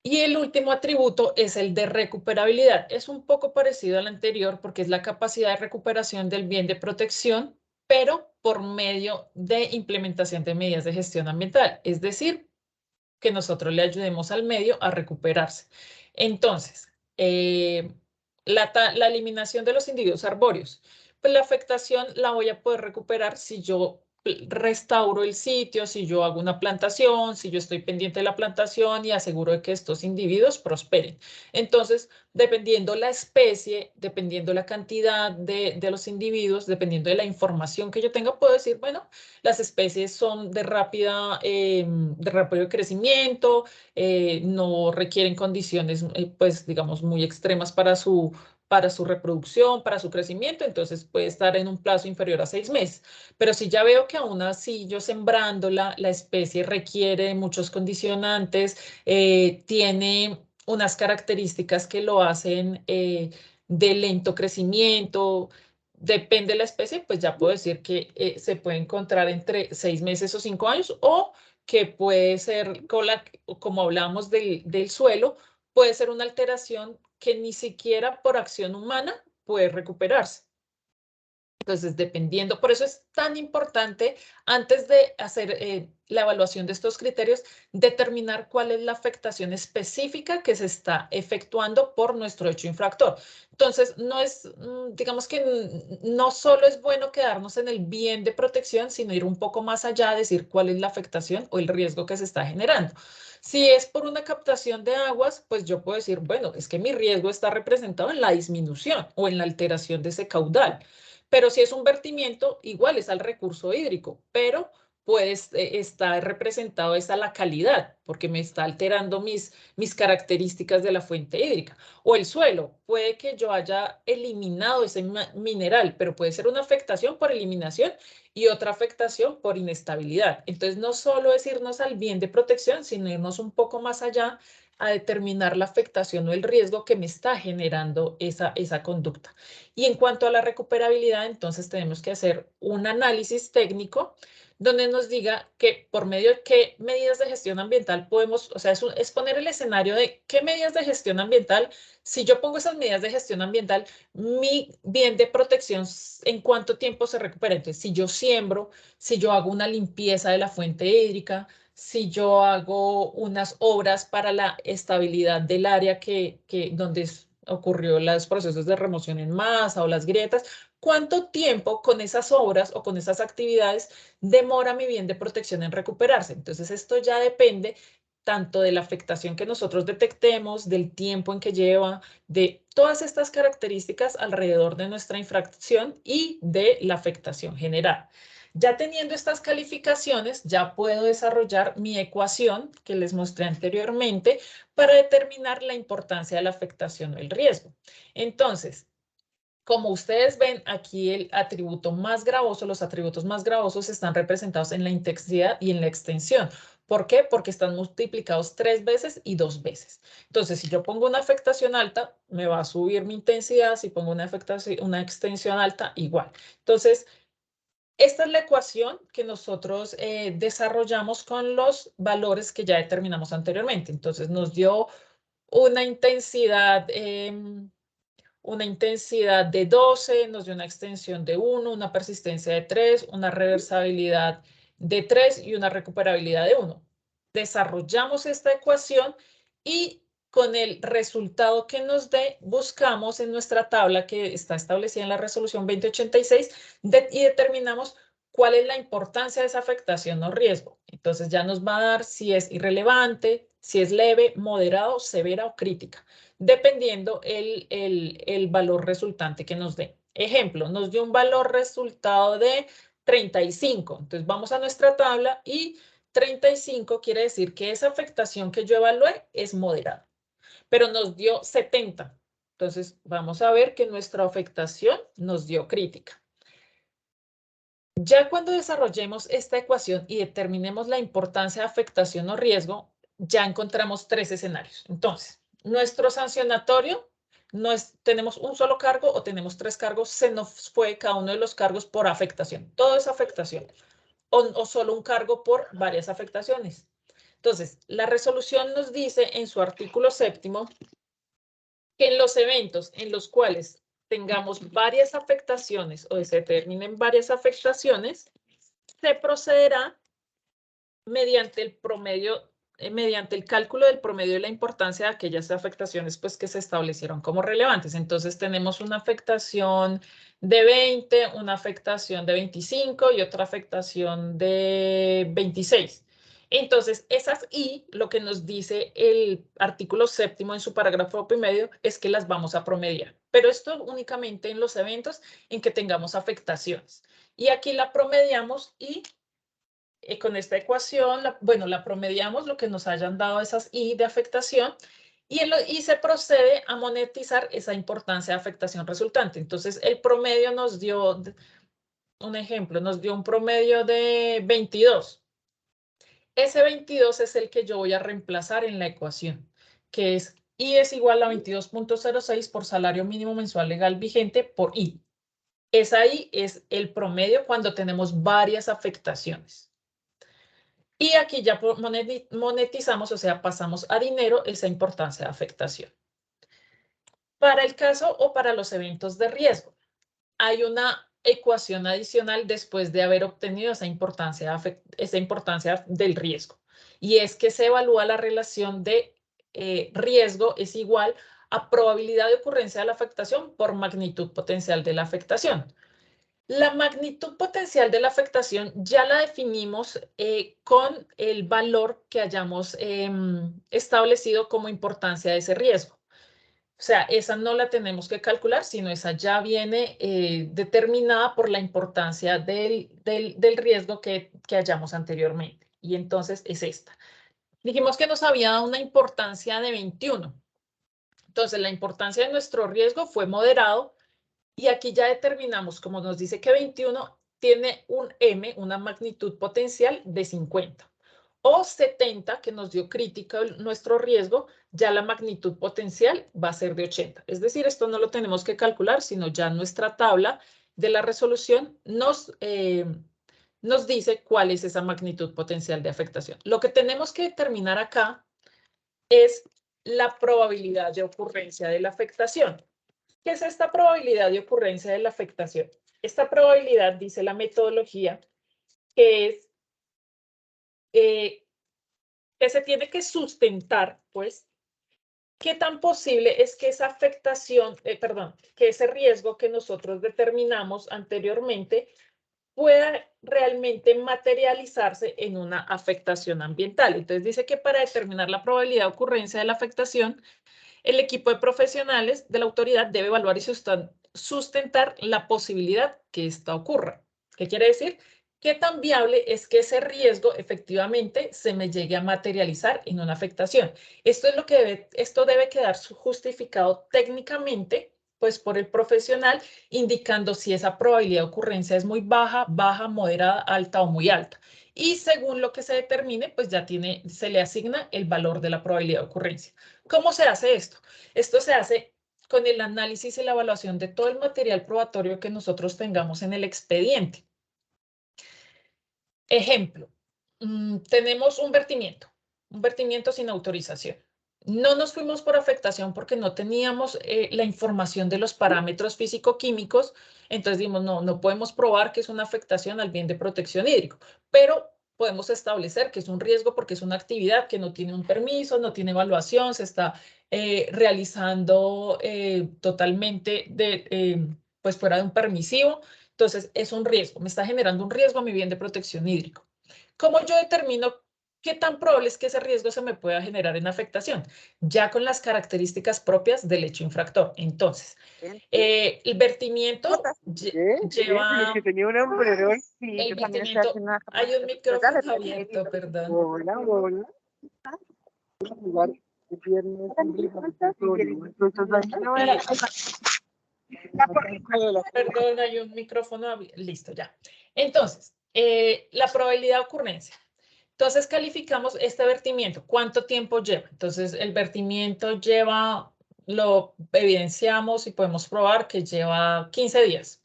Y el último atributo es el de recuperabilidad. Es un poco parecido al anterior porque es la capacidad de recuperación del bien de protección, pero por medio de implementación de medidas de gestión ambiental. Es decir, que nosotros le ayudemos al medio a recuperarse. Entonces, la eliminación de los individuos arbóreos. Pues la afectación la voy a poder recuperar si yo restauro el sitio, si yo hago una plantación, si yo estoy pendiente de la plantación y aseguro de que estos individuos prosperen. Entonces, dependiendo la especie, dependiendo la cantidad de los individuos, dependiendo de la información que yo tenga, puedo decir, bueno, las especies son de rápido crecimiento, no requieren condiciones, pues, digamos, muy extremas para su reproducción, para su crecimiento, entonces puede estar en un plazo inferior a 6 meses. Pero si ya veo que aún así yo sembrándola, la especie requiere de muchos condicionantes, tiene unas características que lo hacen de lento crecimiento, depende de la especie, pues ya puedo decir que se puede encontrar entre 6 meses o 5 años o que puede ser, como hablamos del suelo, puede ser una alteración que ni siquiera por acción humana puede recuperarse. Entonces, dependiendo, por eso es tan importante, antes de hacer la evaluación de estos criterios, determinar cuál es la afectación específica que se está efectuando por nuestro hecho infractor. Entonces, no es, digamos que no solo es bueno quedarnos en el bien de protección, sino ir un poco más allá, decir cuál es la afectación o el riesgo que se está generando. Si es por una captación de aguas, pues yo puedo decir, bueno, es que mi riesgo está representado en la disminución o en la alteración de ese caudal. Pero si es un vertimiento, igual es al recurso hídrico, pero puede estar representado es a la calidad, porque me está alterando mis características de la fuente hídrica. O el suelo, puede que yo haya eliminado ese mineral, pero puede ser una afectación por eliminación y otra afectación por inestabilidad. Entonces, no solo es irnos al bien de protección, sino irnos un poco más allá a determinar la afectación o el riesgo que me está generando esa conducta. Y en cuanto a la recuperabilidad, entonces tenemos que hacer un análisis técnico donde nos diga que por medio de qué medidas de gestión ambiental podemos, o sea, es poner el escenario de qué medidas de gestión ambiental, si yo pongo esas medidas de gestión ambiental, mi bien de protección, ¿en cuánto tiempo se recupera? Entonces, si yo siembro, si yo hago una limpieza de la fuente hídrica, si yo hago unas obras para la estabilidad del área donde ocurrió los procesos de remoción en masa o las grietas, ¿cuánto tiempo con esas obras o con esas actividades demora mi bien de protección en recuperarse? Entonces, esto ya depende tanto de la afectación que nosotros detectemos, del tiempo en que lleva, de todas estas características alrededor de nuestra infracción y de la afectación general. Ya teniendo estas calificaciones, ya puedo desarrollar mi ecuación que les mostré anteriormente para determinar la importancia de la afectación o el riesgo. Entonces, como ustedes ven, aquí el atributo más gravoso, los atributos más gravosos están representados en la intensidad y en la extensión. ¿Por qué? Porque están multiplicados 3 veces y 2 veces. Entonces, si yo pongo una afectación alta, me va a subir mi intensidad. Si pongo una extensión alta, igual. Entonces, esta es la ecuación que nosotros desarrollamos con los valores que ya determinamos anteriormente. Entonces, nos dio una intensidad de 12, nos dio una extensión de 1, una persistencia de 3, una reversibilidad de 3 y una recuperabilidad de 1. Desarrollamos esta ecuación y con el resultado que nos dé, buscamos en nuestra tabla que está establecida en la resolución 2086 y determinamos cuál es la importancia de esa afectación o riesgo. Entonces ya nos va a dar si es irrelevante, si es leve, moderado, severa o crítica. dependiendo el valor resultante que nos dé. Ejemplo, nos dio un valor resultado de 35. Entonces vamos a nuestra tabla y 35 quiere decir que esa afectación que yo evalué es moderada, pero nos dio 70. Entonces vamos a ver que nuestra afectación nos dio crítica. Ya cuando desarrollemos esta ecuación y determinemos la importancia de afectación o riesgo, ya encontramos 3 escenarios. Entonces, nuestro sancionatorio, tenemos un solo cargo o tenemos 3 cargos, se nos fue cada uno de los cargos por afectación. Todo es afectación. O solo un cargo por varias afectaciones. Entonces, la resolución nos dice en su artículo 7º que en los eventos en los cuales tengamos varias afectaciones o se determinen varias afectaciones, se procederá mediante el promedio, mediante el cálculo del promedio de la importancia de aquellas afectaciones pues, que se establecieron como relevantes. Entonces tenemos una afectación de 20, una afectación de 25 y otra afectación de 26. Entonces, esas y lo que nos dice el artículo 7º en su parágrafo primero es que las vamos a promediar. Pero esto únicamente en los eventos en que tengamos afectaciones. Y aquí la promediamos y con esta ecuación, la promediamos lo que nos hayan dado esas I de afectación y se procede a monetizar esa importancia de afectación resultante. Entonces, el promedio nos dio, un ejemplo, nos dio un promedio de 22. Ese 22 es el que yo voy a reemplazar en la ecuación, que es I es igual a 22.06 por salario mínimo mensual legal vigente por I. Esa I es el promedio cuando tenemos varias afectaciones. Y aquí ya monetizamos, o sea, pasamos a dinero esa importancia de afectación. Para el caso o para los eventos de riesgo, hay una ecuación adicional después de haber obtenido esa importancia del riesgo. Y es que se evalúa la relación de riesgo es igual a probabilidad de ocurrencia de la afectación por magnitud potencial de la afectación. La magnitud potencial de la afectación ya la definimos con el valor que hayamos establecido como importancia de ese riesgo. O sea, esa no la tenemos que calcular, sino esa ya viene determinada por la importancia del riesgo que hallamos anteriormente. Y entonces es esta. Dijimos que nos había dado una importancia de 21. Entonces, la importancia de nuestro riesgo fue moderado. Y aquí ya determinamos, como nos dice que 21 tiene un M, una magnitud potencial de 50. O 70, que nos dio crítica nuestro riesgo, ya la magnitud potencial va a ser de 80. Es decir, esto no lo tenemos que calcular, sino ya nuestra tabla de la resolución nos dice cuál es esa magnitud potencial de afectación. Lo que tenemos que determinar acá es la probabilidad de ocurrencia de la afectación. ¿Qué es esta probabilidad de ocurrencia de la afectación? Esta probabilidad, dice la metodología, que es que se tiene que sustentar, pues, qué tan posible es que esa afectación, que ese riesgo que nosotros determinamos anteriormente pueda realmente materializarse en una afectación ambiental. Entonces dice que para determinar la probabilidad de ocurrencia de la afectación, el equipo de profesionales de la autoridad debe evaluar y sustentar la posibilidad que esta ocurra. ¿Qué quiere decir? ¿Qué tan viable es que ese riesgo efectivamente se me llegue a materializar en una afectación? Esto debe quedar justificado técnicamente, pues por el profesional, indicando si esa probabilidad de ocurrencia es muy baja, moderada, alta o muy alta. Y según lo que se determine, pues ya se le asigna el valor de la probabilidad de ocurrencia. ¿Cómo se hace esto? Esto se hace con el análisis y la evaluación de todo el material probatorio que nosotros tengamos en el expediente. Ejemplo, tenemos un vertimiento sin autorización. No nos fuimos por afectación porque no teníamos la información de los parámetros físico-químicos, entonces dijimos, no podemos probar que es una afectación al bien de protección hídrico, pero podemos establecer que es un riesgo porque es una actividad que no tiene un permiso, no tiene evaluación, se está realizando totalmente pues fuera de un permisivo. Entonces, es un riesgo, me está generando un riesgo a mi bien de protección hídrico. ¿Cómo yo determino ¿qué tan probable es que ese riesgo se me pueda generar en afectación? Ya con las características propias del hecho infractor. Entonces, el vertimiento lleva... El vertimiento... Hay un micrófono abierto, perdón. Hola, hola. Perdón, hay un micrófono abierto. Listo, ya. Entonces, la probabilidad de ocurrencia. Entonces, calificamos este vertimiento. ¿Cuánto tiempo lleva? Entonces, el vertimiento lleva, lo evidenciamos y podemos probar que lleva 15 días.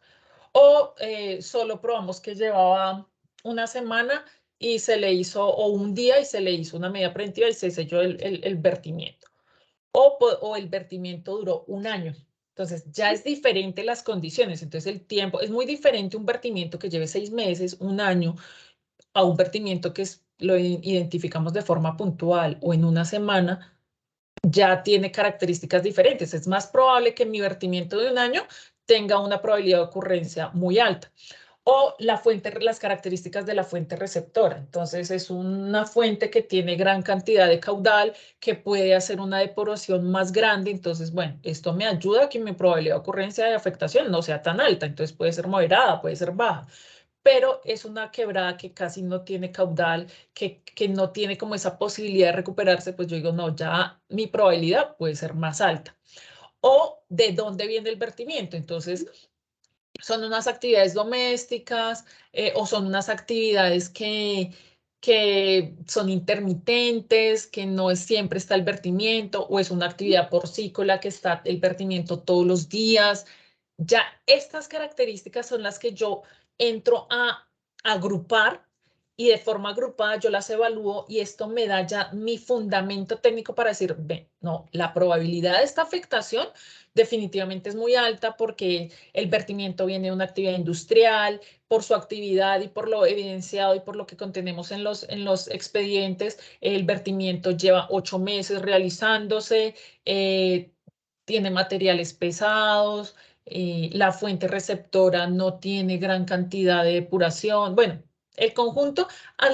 O solo probamos que llevaba una semana y se le hizo, o un día y se le hizo una medida preventiva y se selló el vertimiento. O el vertimiento duró un año. Entonces, ya es diferente las condiciones. Entonces, el tiempo es muy diferente un vertimiento que lleve 6 meses, un año, a un vertimiento que lo identificamos de forma puntual o en una semana, ya tiene características diferentes. Es más probable que mi vertimiento de un año tenga una probabilidad de ocurrencia muy alta. O la fuente, las características de la fuente receptora. Entonces, es una fuente que tiene gran cantidad de caudal, que puede hacer una depuración más grande. Entonces, bueno, esto me ayuda a que mi probabilidad de ocurrencia de afectación no sea tan alta. Entonces, puede ser moderada, puede ser baja. Pero es una quebrada que casi no tiene caudal, que no tiene como esa posibilidad de recuperarse. Pues yo digo, no, ya mi probabilidad puede ser más alta. O de dónde viene el vertimiento. Entonces, son unas actividades domésticas o son unas actividades que son intermitentes, que no es siempre está el vertimiento, o es una actividad porcícola que está el vertimiento todos los días. Ya estas características son las que yo entro a agrupar y de forma agrupada yo las evalúo y esto me da ya mi fundamento técnico para decir, ve, no, la probabilidad de esta afectación definitivamente es muy alta porque el vertimiento viene de una actividad industrial, por su actividad y por lo evidenciado y por lo que contenemos en los expedientes, el vertimiento lleva 8 meses realizándose, tiene materiales pesados, la fuente receptora no tiene gran cantidad de depuración. Bueno, el conjunto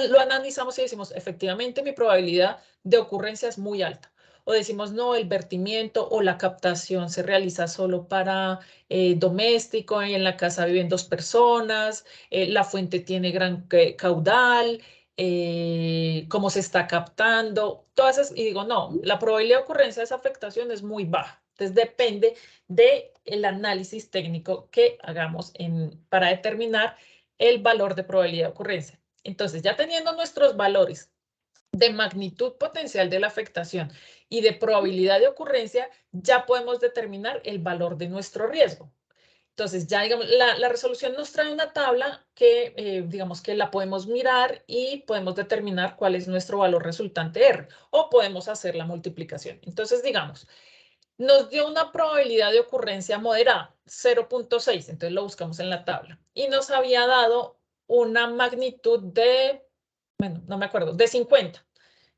lo analizamos y decimos, efectivamente, mi probabilidad de ocurrencia es muy alta. O decimos, no, el vertimiento o la captación se realiza solo para doméstico, y en la casa viven 2 personas, la fuente tiene gran caudal, cómo se está captando, todas esas, y digo, no, la probabilidad de ocurrencia de esa afectación es muy baja. Entonces, depende del análisis técnico que hagamos para determinar el valor de probabilidad de ocurrencia. Entonces, ya teniendo nuestros valores de magnitud potencial de la afectación y de probabilidad de ocurrencia, ya podemos determinar el valor de nuestro riesgo. Entonces, ya digamos, la resolución nos trae una tabla que, digamos, que la podemos mirar y podemos determinar cuál es nuestro valor resultante R, o podemos hacer la multiplicación. Entonces, digamos, nos dio una probabilidad de ocurrencia moderada, 0.6, entonces lo buscamos en la tabla, y nos había dado una magnitud de, bueno, no me acuerdo, de 50,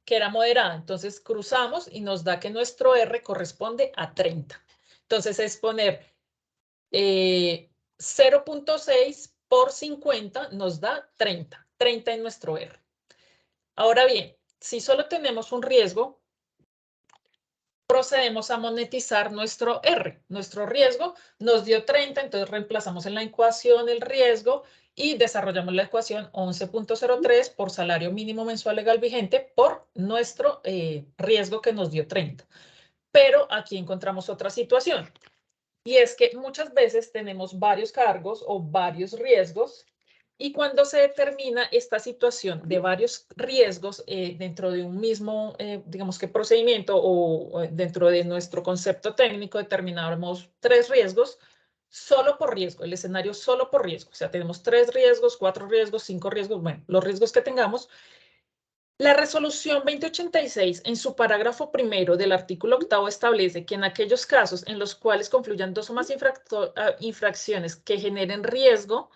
que era moderada. Entonces cruzamos y nos da que nuestro R corresponde a 30. Entonces es poner 0.6 por 50 nos da 30, 30 en nuestro R. Ahora bien, si solo tenemos un riesgo, procedemos a monetizar nuestro R. Nuestro riesgo nos dio 30, entonces reemplazamos en la ecuación el riesgo y desarrollamos la ecuación 11.03 por salario mínimo mensual legal vigente por nuestro riesgo que nos dio 30. Pero aquí encontramos otra situación. Y es que muchas veces tenemos varios cargos o varios riesgos. Y cuando se determina esta situación de varios riesgos dentro de un mismo, digamos que procedimiento o dentro de nuestro concepto técnico, determinamos 3 riesgos solo por riesgo, el escenario solo por riesgo. O sea, tenemos 3 riesgos, 4 riesgos, 5 riesgos, bueno, los riesgos que tengamos. La resolución 2086, en su parágrafo primero del artículo 8, establece que en aquellos casos en los cuales confluyan 2 o más infracciones que generen riesgo,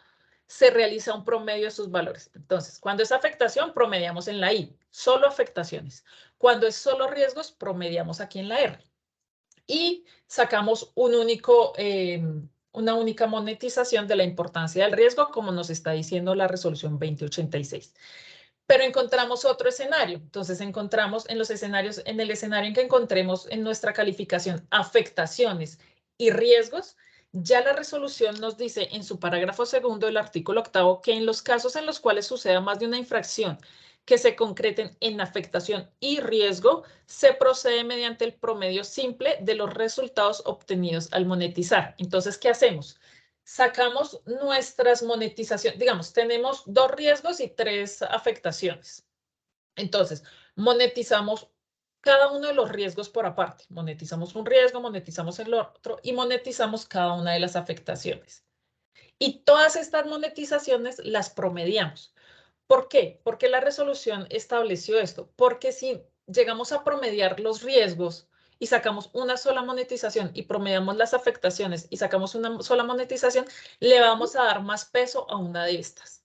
se realiza un promedio de sus valores. Entonces, cuando es afectación, promediamos en la I, solo afectaciones. Cuando es solo riesgos, promediamos aquí en la R. Y sacamos una única monetización de la importancia del riesgo, como nos está diciendo la resolución 2086. pero encontramos otro escenario. Entonces encontramos en los escenarios, en el escenario en que encontremos en nuestra calificación afectaciones y riesgos, ya la resolución nos dice en su parágrafo segundo del artículo 8 que en los casos en los cuales suceda más de una infracción que se concreten en afectación y riesgo, se procede mediante el promedio simple de los resultados obtenidos al monetizar. Entonces, ¿qué hacemos? Sacamos nuestras monetizaciones, digamos, tenemos 2 riesgos y 3 afectaciones. Entonces, monetizamos cada uno de los riesgos por aparte. Monetizamos un riesgo, monetizamos el otro y monetizamos cada una de las afectaciones. Y todas estas monetizaciones las promediamos. ¿Por qué? Porque la resolución estableció esto. Porque si llegamos a promediar los riesgos y sacamos una sola monetización y promediamos las afectaciones y sacamos una sola monetización, le vamos a dar más peso a una de estas.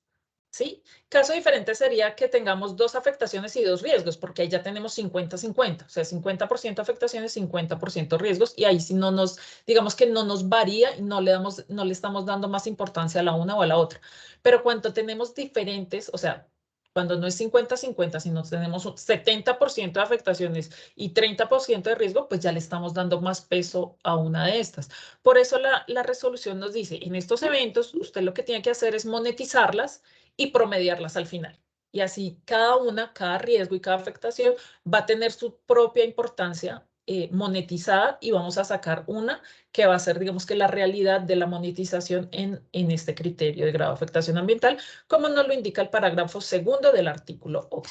¿Sí? Caso diferente sería que tengamos 2 afectaciones y 2 riesgos, porque ahí ya tenemos 50-50, o sea, 50% afectaciones, 50% riesgos, y ahí sí no nos, digamos que no nos varía y no le estamos dando más importancia a la una o a la otra. Pero cuando tenemos diferentes, o sea, cuando no es 50-50, sino tenemos 70% de afectaciones y 30% de riesgo, pues ya le estamos dando más peso a una de estas. Por eso la resolución nos dice, en estos eventos, usted lo que tiene que hacer es monetizarlas y promediarlas al final. Y así cada riesgo y cada afectación va a tener su propia importancia monetizada y vamos a sacar una que va a ser, digamos que la realidad de la monetización en este criterio de grado de afectación ambiental, como nos lo indica el parágrafo segundo del artículo 8.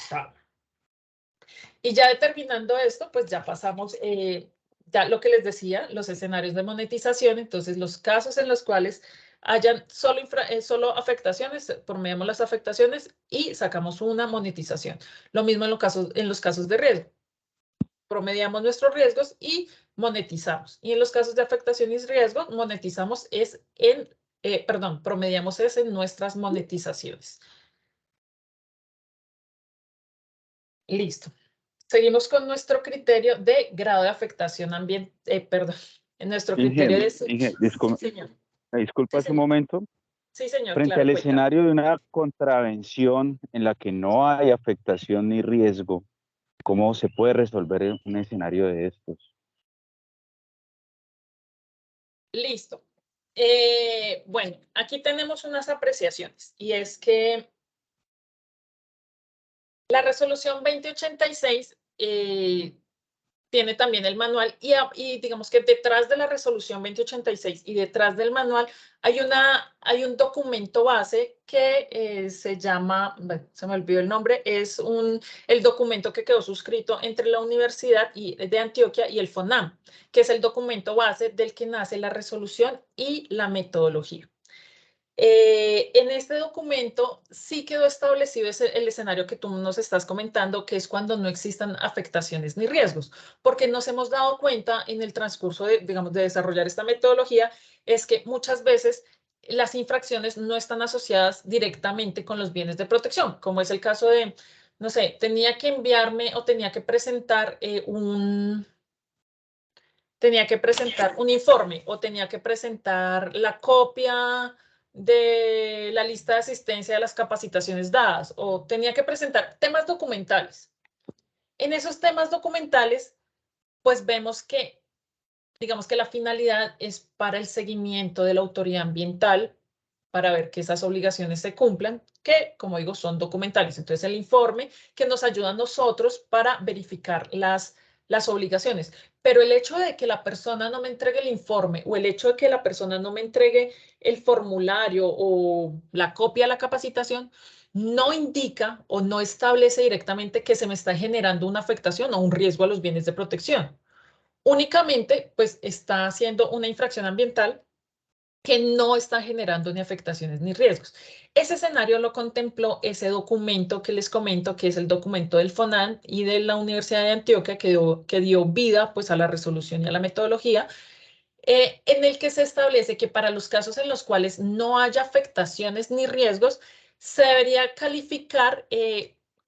Y ya determinando esto, pues ya pasamos, ya lo que les decía, los escenarios de monetización, entonces los casos en los cuales hayan solo afectaciones, promediamos las afectaciones y sacamos una monetización. Lo mismo en los casos de riesgo. Promediamos nuestros riesgos y monetizamos. Y en los casos de afectación y riesgo, promediamos en nuestras monetizaciones. Listo. Seguimos con nuestro criterio de grado de afectación ambiental, en nuestro criterio de... Disculpa Sí, un momento. Sí, señor. Frente claro, al escenario de una contravención en la que no hay afectación ni riesgo, ¿cómo se puede resolver un escenario de estos? Listo. Bueno, aquí tenemos unas apreciaciones y es que la resolución 2086 tiene también el manual y digamos que detrás de la resolución 2086 y detrás del manual hay un documento base que se llama, se me olvidó el nombre, es el documento que quedó suscrito entre la Universidad de Antioquia y el FONAM, que es el documento base del que nace la resolución y la metodología. En este documento sí quedó establecido el escenario que tú nos estás comentando, que es cuando no existan afectaciones ni riesgos, porque nos hemos dado cuenta en el transcurso de desarrollar esta metodología, es que muchas veces las infracciones no están asociadas directamente con los bienes de protección, como es el caso de, no sé, tenía que enviarme o tenía que presentar un informe o tenía que presentar la copia de la lista de asistencia de las capacitaciones dadas o tenía que presentar temas documentales. En esos temas documentales, pues vemos que, digamos que la finalidad es para el seguimiento de la autoridad ambiental, para ver que esas obligaciones se cumplan, que, como digo, son documentales. Entonces, el informe que nos ayuda a nosotros para verificar las obligaciones. Pero el hecho de que la persona no me entregue el informe o el hecho de que la persona no me entregue el formulario o la copia de la capacitación no indica o no establece directamente que se me está generando una afectación o un riesgo a los bienes de protección. Únicamente, pues, está haciendo una infracción ambiental que no está generando ni afectaciones ni riesgos. Ese escenario lo contempló ese documento que les comento, que es el documento del FONAM y de la Universidad de Antioquia, que dio vida pues, a la resolución y a la metodología, en el que se establece que para los casos en los cuales no haya afectaciones ni riesgos, se debería calificar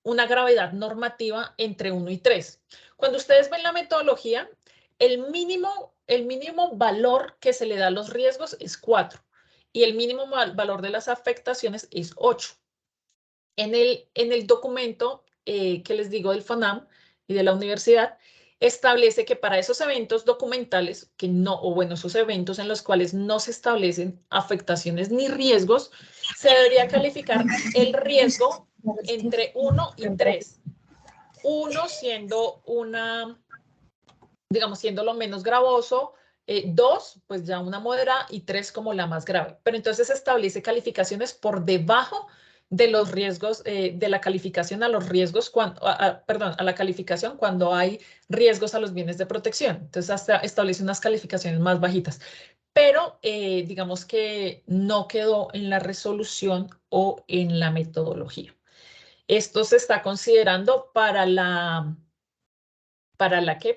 una gravedad normativa entre 1 y 3. Cuando ustedes ven la metodología, el mínimo valor que se le da a los riesgos es 4 y el mínimo valor de las afectaciones es 8. En el documento que les digo del FANAM y de la universidad, establece que para esos eventos documentales, que no, o bueno, esos eventos en los cuales no se establecen afectaciones ni riesgos, se debería calificar el riesgo entre 1 y 3. 1 siendo digamos, siendo lo menos gravoso, 2, pues ya una moderada, y 3 como la más grave. Pero entonces se establece calificaciones por debajo de los riesgos, de la calificación a los riesgos, perdón, a la calificación cuando hay riesgos a los bienes de protección. Entonces hasta establece unas calificaciones más bajitas. Pero digamos que no quedó en la resolución o en la metodología. Esto se está considerando para la ¿qué?